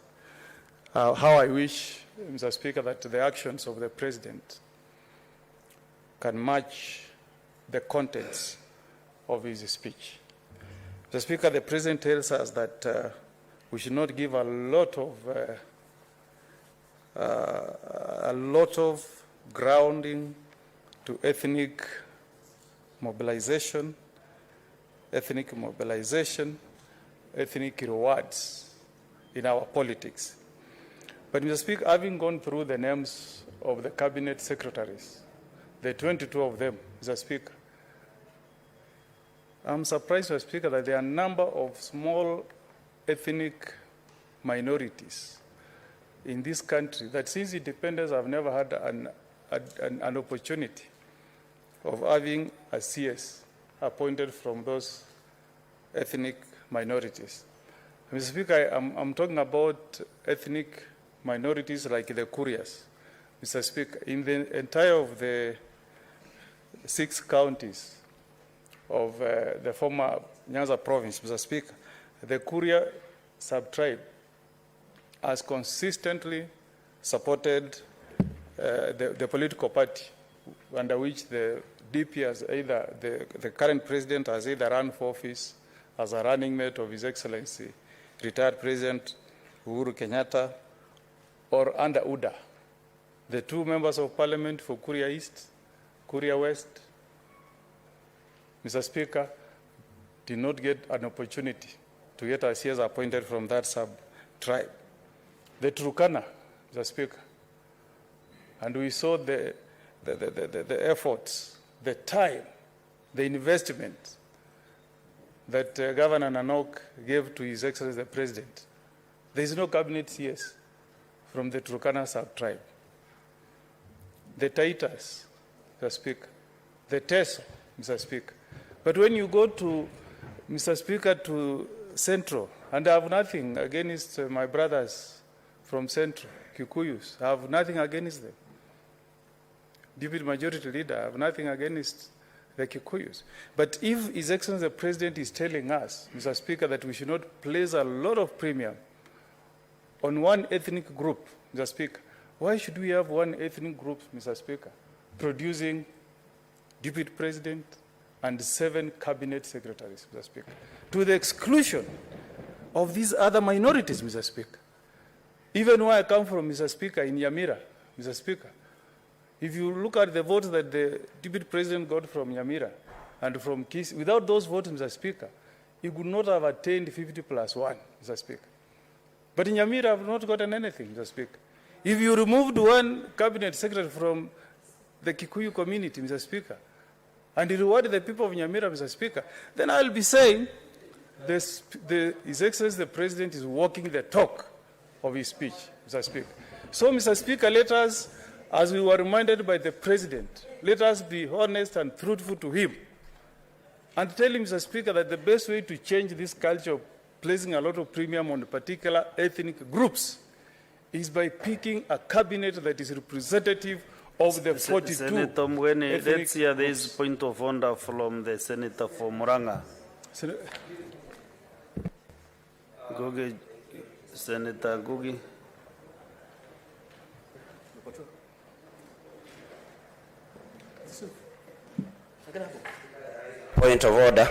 How I wish, Mr. Speaker, that the actions of the President can match the contents of his speech. Mr. Speaker, the President tells us that we should not give a lot of grounding to ethnic mobilization, ethnic rewards in our politics. But Mr. Speaker, having gone through the names of the cabinet secretaries, the 22 of them, Mr. Speaker, I'm surprised, Mr. Speaker, that there are a number of small ethnic minorities in this country that since independence have never had an opportunity of having a CS appointed from those ethnic minorities. Mr. Speaker, I'm talking about ethnic minorities like the Kurias. Mr. Speaker, in the entire of the 6 counties of the former Nyanza province, Mr. Speaker, the Kuria sub-tribe has consistently supported the political party under which the DP has either, the current president has either run for office as a running mate of His Excellency, retired President Uhuru Kenyatta, or under UDA. The 2 members of parliament for Kuria East, Kuria West, Mr. Speaker, did not get an opportunity to get a CS appointed from that sub-tribe. The Turkana, Mr. Speaker, and we saw the efforts, the time, the investment that Governor Nanok gave to His Excellency the President. There is no cabinet CS from the Turkana sub-tribe. The Taitas, Mr. Speaker, the Teso, Mr. Speaker. But when you go to, Mr. Speaker, to Central, and I have nothing against my brothers from Central, Kikuyus, I have nothing against them. Deputy Majority Leader, I have nothing against the Kikuyus. But if His Excellency the President is telling us, Mr. Speaker, that we should not place a lot of premium on one ethnic group, Mr. Speaker, why should we have one ethnic group, Mr. Speaker, producing Deputy President and 7 cabinet secretaries, Mr. Speaker, to the exclusion of these other minorities, Mr. Speaker? Even where I come from, Mr. Speaker, in Nyamira, Mr. Speaker, if you look at the votes that the Deputy President got from Nyamira and from Kisi, without those votes, Mr. Speaker, he could not have attained 50+1, Mr. Speaker. But in Nyamira, I have not gotten anything, Mr. Speaker. If you removed one cabinet secretary from the Kikuyu community, Mr. Speaker, and you reward the people of Nyamira, Mr. Speaker, then I'll be saying His Excellency the President is walking the talk of his speech, Mr. Speaker. So, Mr. Speaker, let us, as we were reminded by the President, let us be honest and truthful to him and tell him, Mr. Speaker, that the best way to change this culture of placing a lot of premium on particular ethnic groups is by picking a cabinet that is representative of the 42 Senator Mweni, ethnic let's hear this groups. point of order from the Senator for Muranga. Gugi, Senator Gugi. Point of order.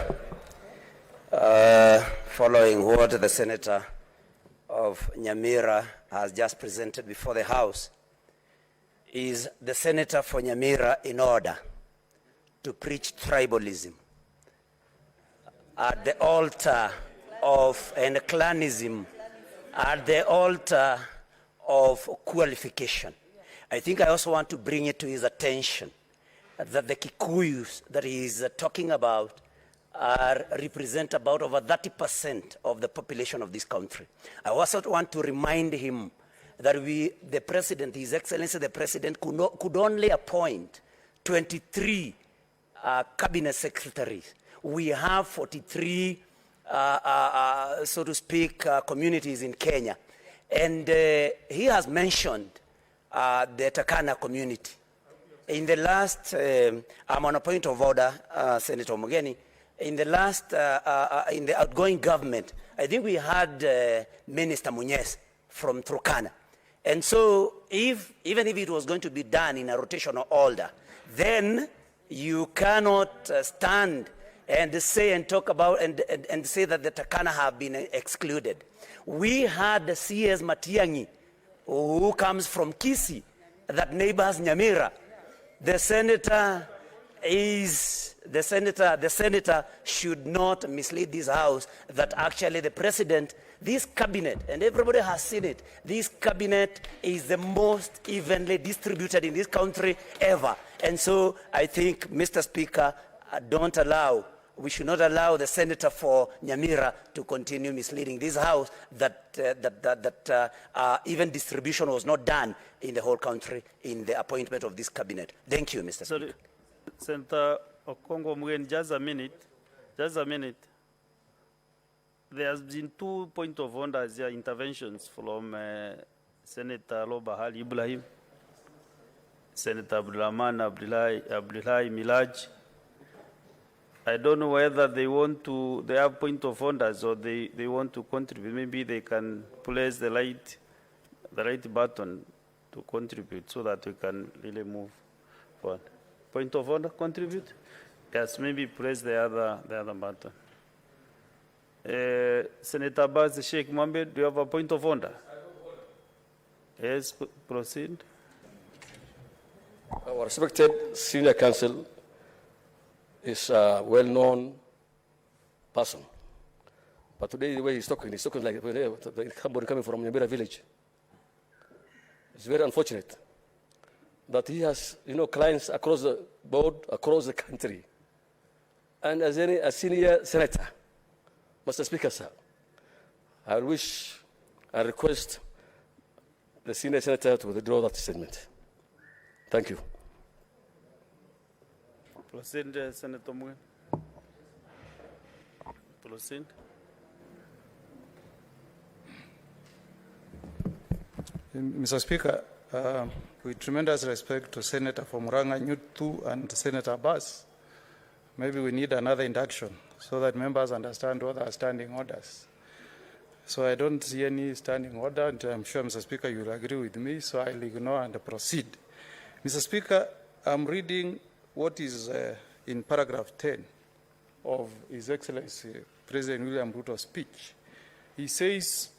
Following what the Senator of Nyamira has just presented before the House, is the Senator for Nyamira in order to preach tribalism at the altar of and clanism at the altar of qualification? I think I also want to bring it to his attention that the Kikuyus that he is talking about represent about over 30% of the population of this country. I also want to remind him that the President, His Excellency the President, could only appoint 23 cabinet secretaries. We have 43, so to speak, communities in Kenya. And he has mentioned the Takana community. In the last, I'm on a point of order, Senator Mugeni. In the last, in the outgoing government, I think we had Minister Munyes from Turkana. And so even if it was going to be done in a rotational order, then you cannot stand and say and talk about and say that the Takana have been excluded. We had the CS Matiangi, who comes from Kisii, that neighbors Nyamira. The senator should not mislead this House that actually the President, this cabinet, and everybody has seen it, this cabinet is the most evenly distributed in this country ever. And so I think, Mr. Speaker, we should not allow the Senator for Nyamira to continue misleading this House that even distribution was not done in the whole country in the appointment of this cabinet. Thank you, Mr. Speaker. Senator Okongo Mugeni, just a minute. There has been 2 points of order here, interventions from Senator Lobahali Ibrahim, Senator Abdulrahman Abdullahi Milaj. I don't know whether they have point of orders or they want to contribute. Maybe they can place the right button to contribute so that we can really move forward. Point of order, contribute? Yes, maybe press the other button. Senator Baz Sheikh Mohammed, do you have a point of order? Yes, proceed. Our respected senior counsel is a well-known person. But today, the way he's talking like somebody coming from Nyamira village. It's very unfortunate that he has, clients across the board, across the country. And as a senior senator, Mr. Speaker, sir, I request the senior senator to withdraw that statement. Thank you. Proceed, Senator Mugeni. Proceed. Mr. Speaker, with tremendous respect to Senator from Muranga Nyutu and Senator Bass, maybe we need another induction so that members understand what are standing orders. So I don't see any standing order, and I'm sure, Mr. Speaker, you'll agree with me, so I'll ignore and proceed. Mr. Speaker, I'm reading what is in paragraph 10 of His Excellency President William Ruto's speech. He says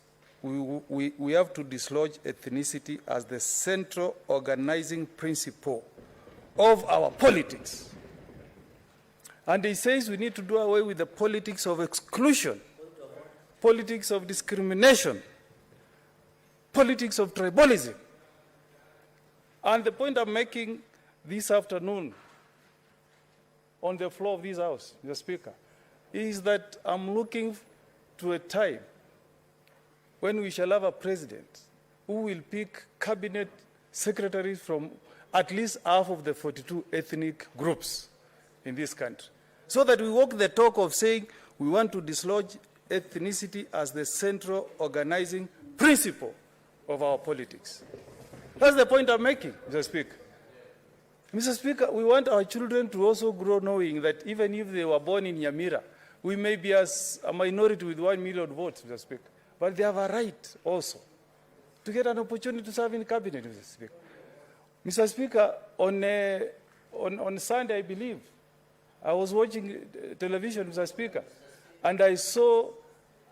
we have to dislodge ethnicity as the central organizing principle of our politics. And he says we need to do away with the politics of exclusion, politics of discrimination, politics of tribalism. And the point I'm making this afternoon on the floor of this House, Mr. Speaker, is that I'm looking to a time when we shall have a president who will pick cabinet secretaries from at least half of the 42 ethnic groups in this country, so that we walk the talk of saying we want to dislodge ethnicity as the central organizing principle of our politics. That's the point I'm making, Mr. Speaker. Mr. Speaker, we want our children to also grow knowing that even if they were born in Nyamira, we may be as a minority with 1 million votes, Mr. Speaker, but they have a right also to get an opportunity to serve in cabinet, Mr. Speaker. Mr. Speaker, on Sunday, I believe, I was watching television, Mr. Speaker, and I saw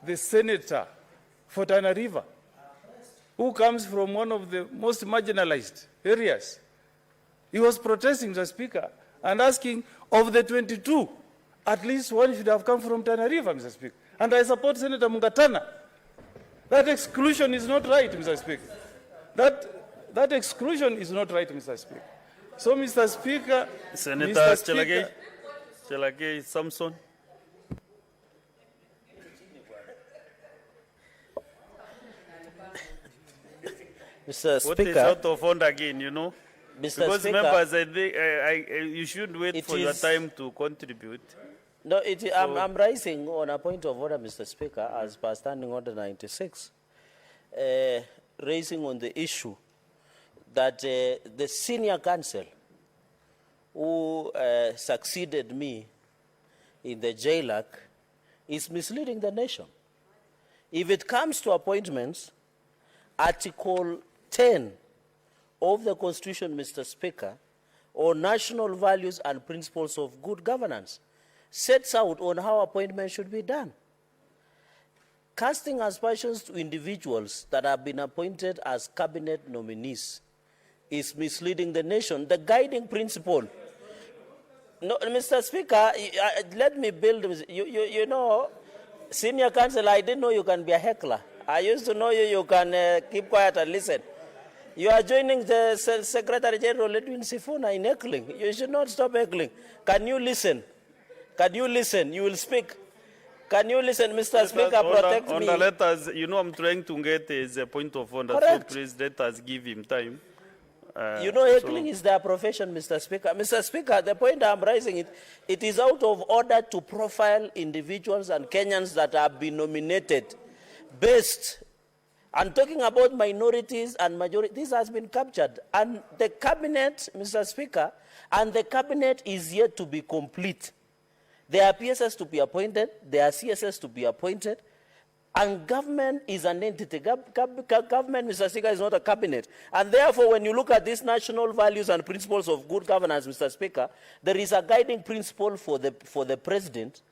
the senator for Tana River, who comes from one of the most marginalized areas. He was protesting, Mr. Speaker, and asking, of the 22, at least one should have come from Tana River, Mr. Speaker. And I support Senator Mungatana. That exclusion is not right, Mr. Speaker. That exclusion is not right, Mr. Speaker. So, Mr. Speaker, Senator Chelagay Samson. Mr. What is Speaker, out of order again, you know? Mr. Because Speaker, members, I think, you should wait for your time to contribute. No, I'm rising on a point of order, Mr. Speaker, as per Standing Order 96, raising on the issue that the senior counsel who succeeded me in the JLAC is misleading the nation. If it comes to appointments, Article 10 of the Constitution, Mr. Speaker, on national values and principles of good governance, sets out on how appointments should be done. Casting aspersions to individuals that have been appointed as cabinet nominees is misleading the nation. The guiding principle. No, Mr. Speaker, let me build. You know, senior counsel, I didn't know you can be a heckler. I used to know you can keep quiet and listen. You are joining the Secretary General Edwin Sifuna in heckling. You should not stop heckling. Can you listen? Can you listen? You will speak. Can you listen, Mr. Speaker? Protect me. Let us, you know, I'm trying to get his point of order. Correct. So please let us give him time. You know, heckling is their profession, Mr. Speaker. Mr. Speaker, the point I'm raising, it is out of order to profile individuals and Kenyans that have been nominated based. I'm talking about minorities and majorities. This has been captured. And the cabinet, Mr. Speaker, and the cabinet is yet to be complete. There are PSS to be appointed, there are CSS to be appointed, and government is an entity. Government, Mr. Speaker, is not a cabinet. And therefore, when you look at these national values and principles of good governance, Mr. Speaker, there is a guiding principle for the president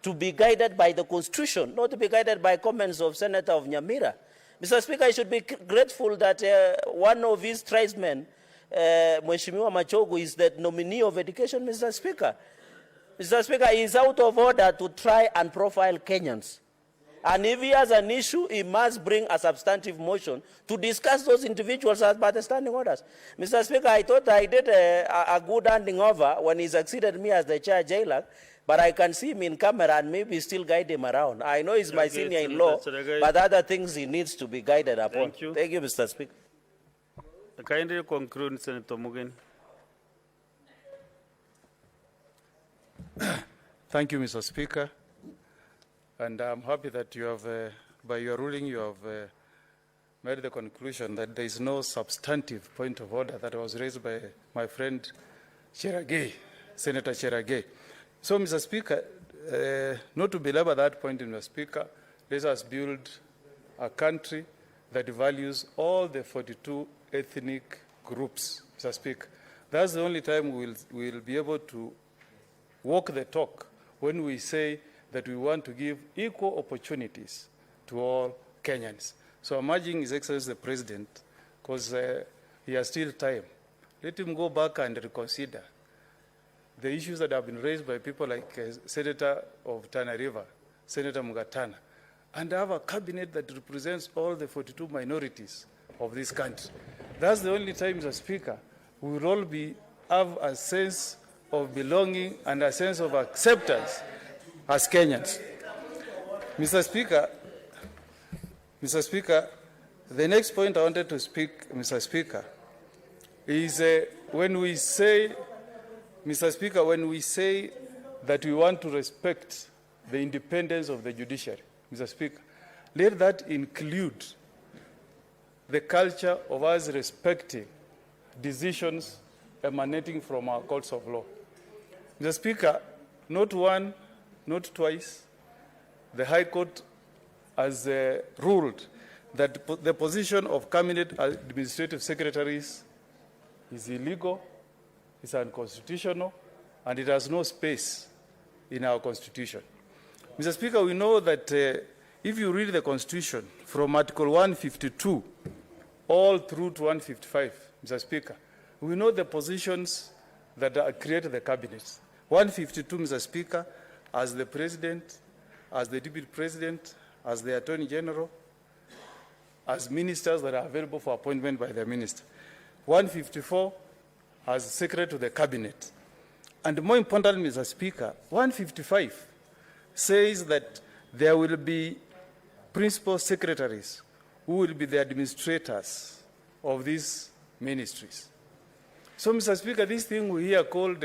to be guided by the Constitution, not to be guided by comments of Senator of Nyamira. Mr. Speaker, I should be grateful that one of his tribesmen, Mheshimiwa Machogu, is the nominee of education, Mr. Speaker. Mr. Speaker, he is out of order to try and profile Kenyans. And if he has an issue, he must bring a substantive motion to discuss those individuals as per the standing orders. Mr. Speaker, I thought I did a good handing over when he succeeded me as the chair JLAC, but I can see him in camera and maybe still guide him around. I know he's my senior-in-law, but other things he needs to be guided upon. Thank you. Thank you, Mr. Speaker. Kindly conclude, Senator Mugen. Thank you, Mr. Speaker. And I'm happy that you have, by your ruling, you have made the conclusion that there is no substantive point of order that was raised by my friend Cheragay, Senator Cheragay. So, Mr. Speaker, not to belabor that point, Mr. Speaker, let us build a country that values all the 42 ethnic groups, Mr. Speaker. That's the only time we'll be able to walk the talk when we say that we want to give equal opportunities to all Kenyans. So I'm urging His Excellency the President, because he has still time, let him go back and reconsider the issues that have been raised by people like Senator of Tana River, Senator Mungatana, and have a cabinet that represents all the 42 minorities of this country. That's the only time, Mr. Speaker, we will all have a sense of belonging and a sense of acceptance as Kenyans. Mr. Speaker, the next point I wanted to speak, Mr. Speaker, is when we say, Mr. Speaker, when we say that we want to respect the independence of the judiciary, Mr. Speaker, let that include the culture of us respecting decisions emanating from our courts of law. Mr. Speaker, not one, not twice, the High Court has ruled that the position of cabinet administrative secretaries is illegal, is unconstitutional, and it has no space in our Constitution. Mr. Speaker, we know that if you read the Constitution from Article 152 all through to 155, Mr. Speaker, we know the positions that create the cabinets. 152, Mr. Speaker, as the President, as the Deputy President, as the Attorney General, as ministers that are available for appointment by the minister. 154, as Secretary to the Cabinet. And more importantly, Mr. Speaker, 155 says that there will be principal secretaries who will be the administrators of these ministries. So, Mr. Speaker, this thing we hear called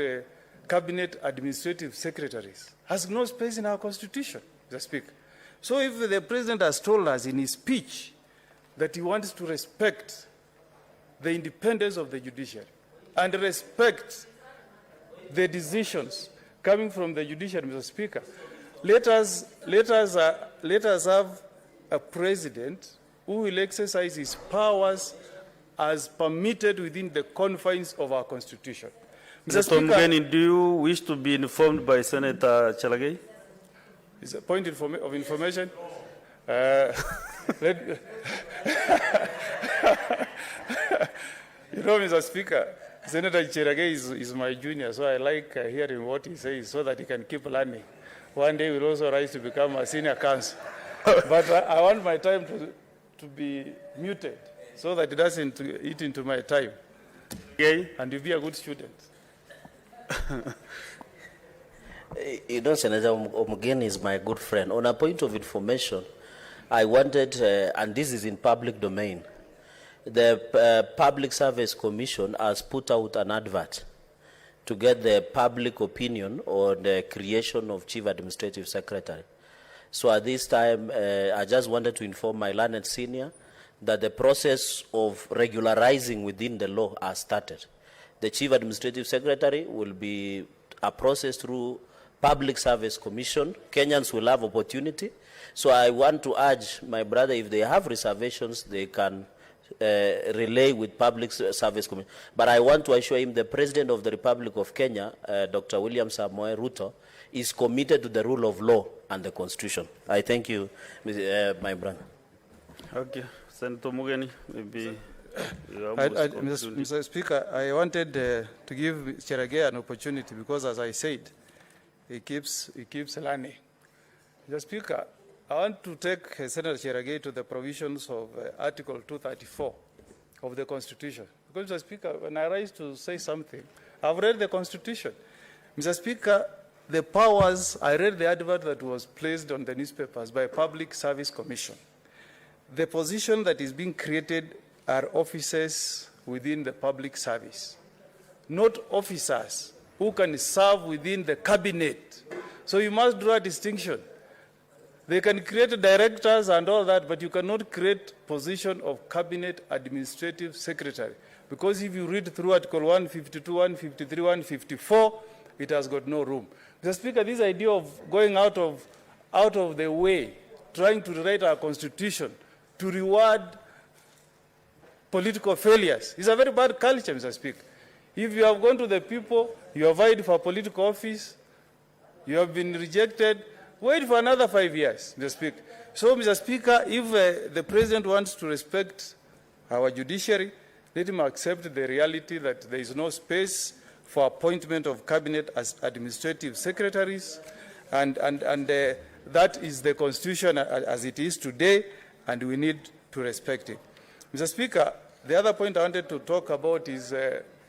cabinet administrative secretaries has no space in our Constitution, Mr. Speaker. So if the President has told us in his speech that he wants to respect the independence of the judiciary and respect the decisions coming from the judiciary, Mr. Speaker, let us have a president who will exercise his powers as permitted within the confines of our Constitution. Mr. Speaker, do you wish to be informed by Senator Chalagay? Is a point of information? You know, Mr. Speaker, Senator Chalagay is my junior, so I like hearing what he says so that he can keep learning. One day we'll also rise to become a senior counsel. But I want my time to be muted so that it doesn't eat into my time. Okay? And you'll be a good student. You know, Senator Omugeni is my good friend. On a point of information, I wanted, and this is in public domain, the Public Service Commission has put out an advert to get the public opinion on the creation of Chief Administrative Secretary. So at this time, I just wanted to inform my learned senior that the process of regularizing within the law has started. The Chief Administrative Secretary will be a process through Public Service Commission. Kenyans will have opportunity. So I want to urge my brother, if they have reservations, they can relay with Public Service Commission. But I want to assure him the President of the Republic of Kenya, Dr. William Samoei Ruto, is committed to the rule of law and the Constitution. I thank you, my brother. Okay. Senator Mugeni, maybe... Mr. Speaker, I wanted to give Cheragay an opportunity because, as I said, he keeps learning. Mr. Speaker, I want to take Senator Cheragay to the provisions of Article 234 of the Constitution. Because, Mr. Speaker, when I rise to say something, I've read the Constitution. Mr. Speaker, the powers, I read the advert that was placed on the newspapers by Public Service Commission. The position that is being created are officers within the public service, not officers who can serve within the cabinet. So you must draw a distinction. They can create directors and all that, but you cannot create position of cabinet administrative secretary. Because if you read through Article 152, 153, 154, it has got no room. Mr. Speaker, this idea of going out of the way, trying to rewrite our Constitution to reward political failures is a very bad culture, Mr. Speaker. If you have gone to the people, you have vied for political office, you have been rejected, wait for another 5 years, Mr. Speaker. So, Mr. Speaker, if the President wants to respect our judiciary, let him accept the reality that there is no space for appointment of cabinet as administrative secretaries, and that is the Constitution as it is today, and we need to respect it. Mr. Speaker, the other point I wanted to talk about is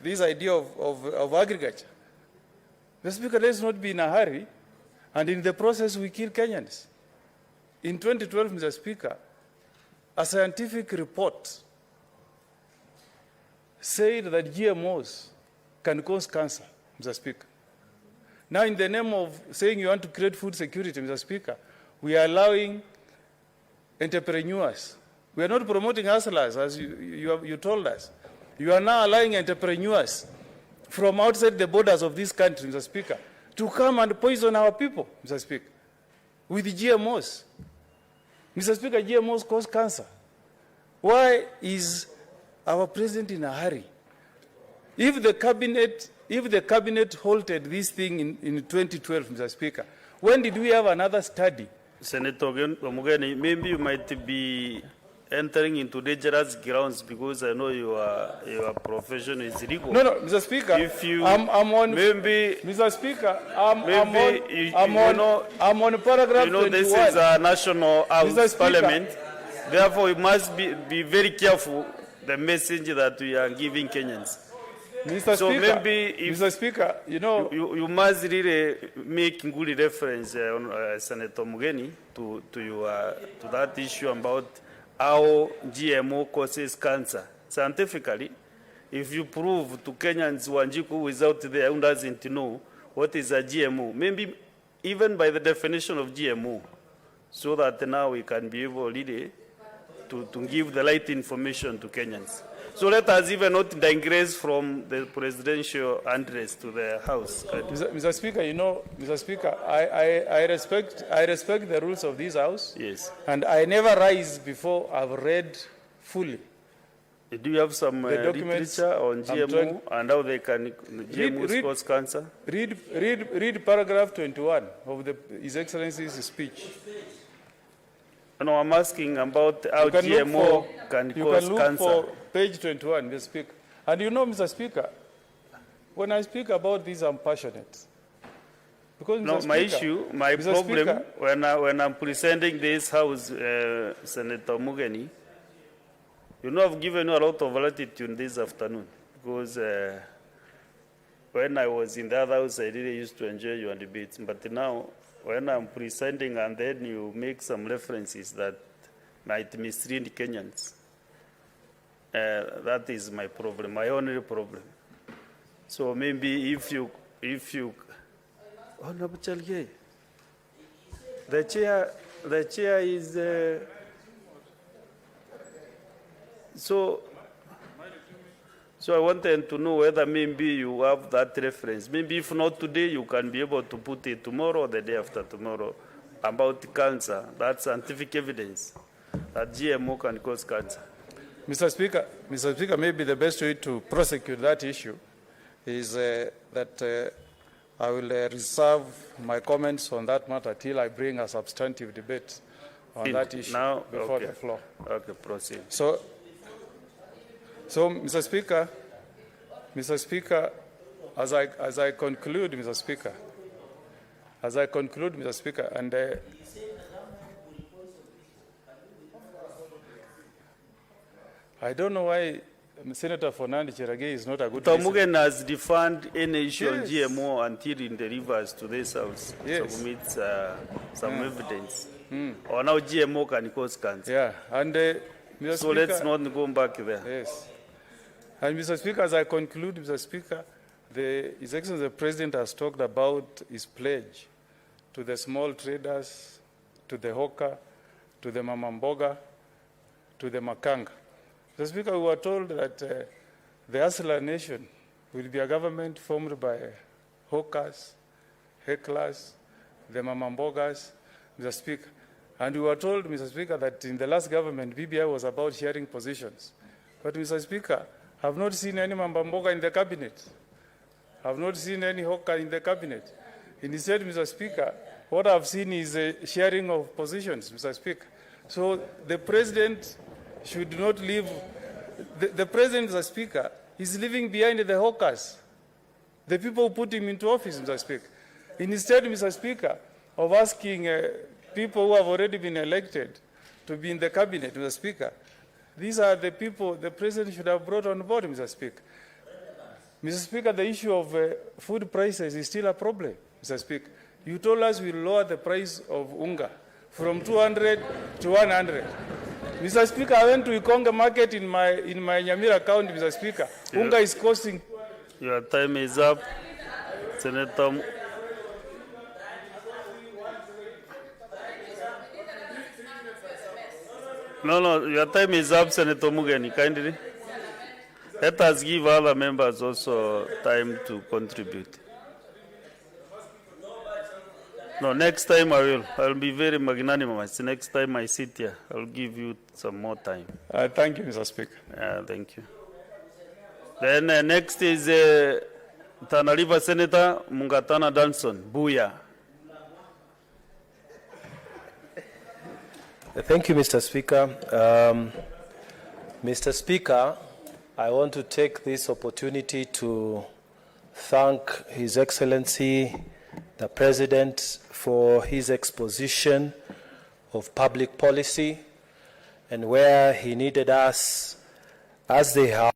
this idea of agriculture. Mr. Speaker, let's not be in a hurry, and in the process we kill Kenyans. In 2012, Mr. Speaker, a scientific report said that GMOs can cause cancer, Mr. Speaker. Now, in the name of saying you want to create food security, Mr. Speaker, we are allowing entrepreneurs We are not promoting hustlers, as you told us. You are now allowing entrepreneurs from outside the borders of this country, Mr. Speaker, to come and poison our people, Mr. Speaker, with GMOs. Mr. Speaker, GMOs cause cancer. Why is our president in a hurry? If the cabinet halted this thing in 2012, Mr. Speaker, when did we have another study? Senator Omugeni, maybe you might be entering into dangerous grounds because I know your profession is legal. No, Mr. Speaker. If you, I'm on. Maybe, Mr. Speaker, I'm on paragraph 21. You know, this is a national house parliament. Therefore, we must be very careful the message that we are giving Kenyans. Mr. So Speaker, maybe, if Mr. Speaker, you know, you must really make good reference, Senator Mugeni, to that issue about how GMO causes cancer. Scientifically, if you prove to Kenyans Wanjiku without there who doesn't know what is a GMO, maybe even by the definition of GMO, so that now we can be able really to give the right information to Kenyans. So let us even not digress from the presidential address to the House. Mr. Speaker, you know, Mr. Speaker, I respect the rules of this House. Yes. And I never rise before I've read fully. Do you have some literature on GMO and how they can GMOs cause cancer? Read paragraph 21 of His Excellency's speech. No, I'm asking about how GMO can cause cancer. You can look for page 21, Mr. Speaker. And you know, Mr. Speaker, when I speak about this, I'm passionate. Because, no, Mr. my Speaker, issue, my Mr. problem, Speaker, when I'm presenting this House, Senator Mugeni, you know, I've given you a lot of latitude this afternoon. Because when I was in the other House, I really used to enjoy your debates. But now, when I'm presenting and then you make some references that might mislead Kenyans, that is my problem, my only problem. So maybe if you, Honorable Chalgei, the chair is, so I wanted to know whether maybe you have that reference. Maybe if not today, you can be able to put it tomorrow or the day after tomorrow about cancer. That's scientific evidence that GMO can cause cancer. Mr. Speaker, maybe the best way to prosecute that issue is that I will reserve my comments on that matter till I bring a substantive debate on that issue before the floor. Okay, proceed. So, Mr. Speaker, as I conclude, Mr. Speaker, and I don't know why Senator Fernand Cheragei is not a good listener. Mugen has defined any issue on GMO until it delivers to this House. Yes. Submits some evidence. Or now GMO can cause cancer. Yeah, and Mr. So Speaker, let's not go back there. Yes. And Mr. Speaker, as I conclude, Mr. Speaker, His Excellency the President has talked about his pledge to the small traders, to the hawker, to the mamamboga, to the makanga. Mr. Speaker, we were told that the Hustler Nation will be a government formed by hawkers, hecklers, the mamambogas, Mr. Speaker. And we were told, Mr. Speaker, that in the last government, BBI was about sharing positions. But, Mr. Speaker, I have not seen any mamamboga in the cabinet. I have not seen any hawker in the cabinet. Instead, Mr. Speaker, what I have seen is a sharing of positions, Mr. Speaker. So the President should not leave. The President, Mr. Speaker, is leaving behind the hawkers, the people who put him into office, Mr. Speaker. Instead, Mr. Speaker, of asking people who have already been elected to be in the cabinet, Mr. Speaker, these are the people the President should have brought on board, Mr. Speaker. Mr. Speaker, the issue of food prices is still a problem, Mr. Speaker. You told us we'll lower the price of unga from 200 to 100. Mr. Speaker, I went to Ikonga market in my Nyamira County, Mr. Speaker. Yeah. Unga is costing. Your time is up. Senator. No, your time is up, Senator Mugeni, kindly. Let us give other members also time to contribute. No, next time I'll be very magnanimous. Next time I sit here, I'll give you some more time. Thank you, Mr. Speaker. Thank you. Then next is Tana River Senator Mungatana Danson, Buya. Thank you, Mr. Speaker. Mr. Speaker, I want to take this opportunity to thank His Excellency, the President, for his exposition of public policy and where he needed us, as they have.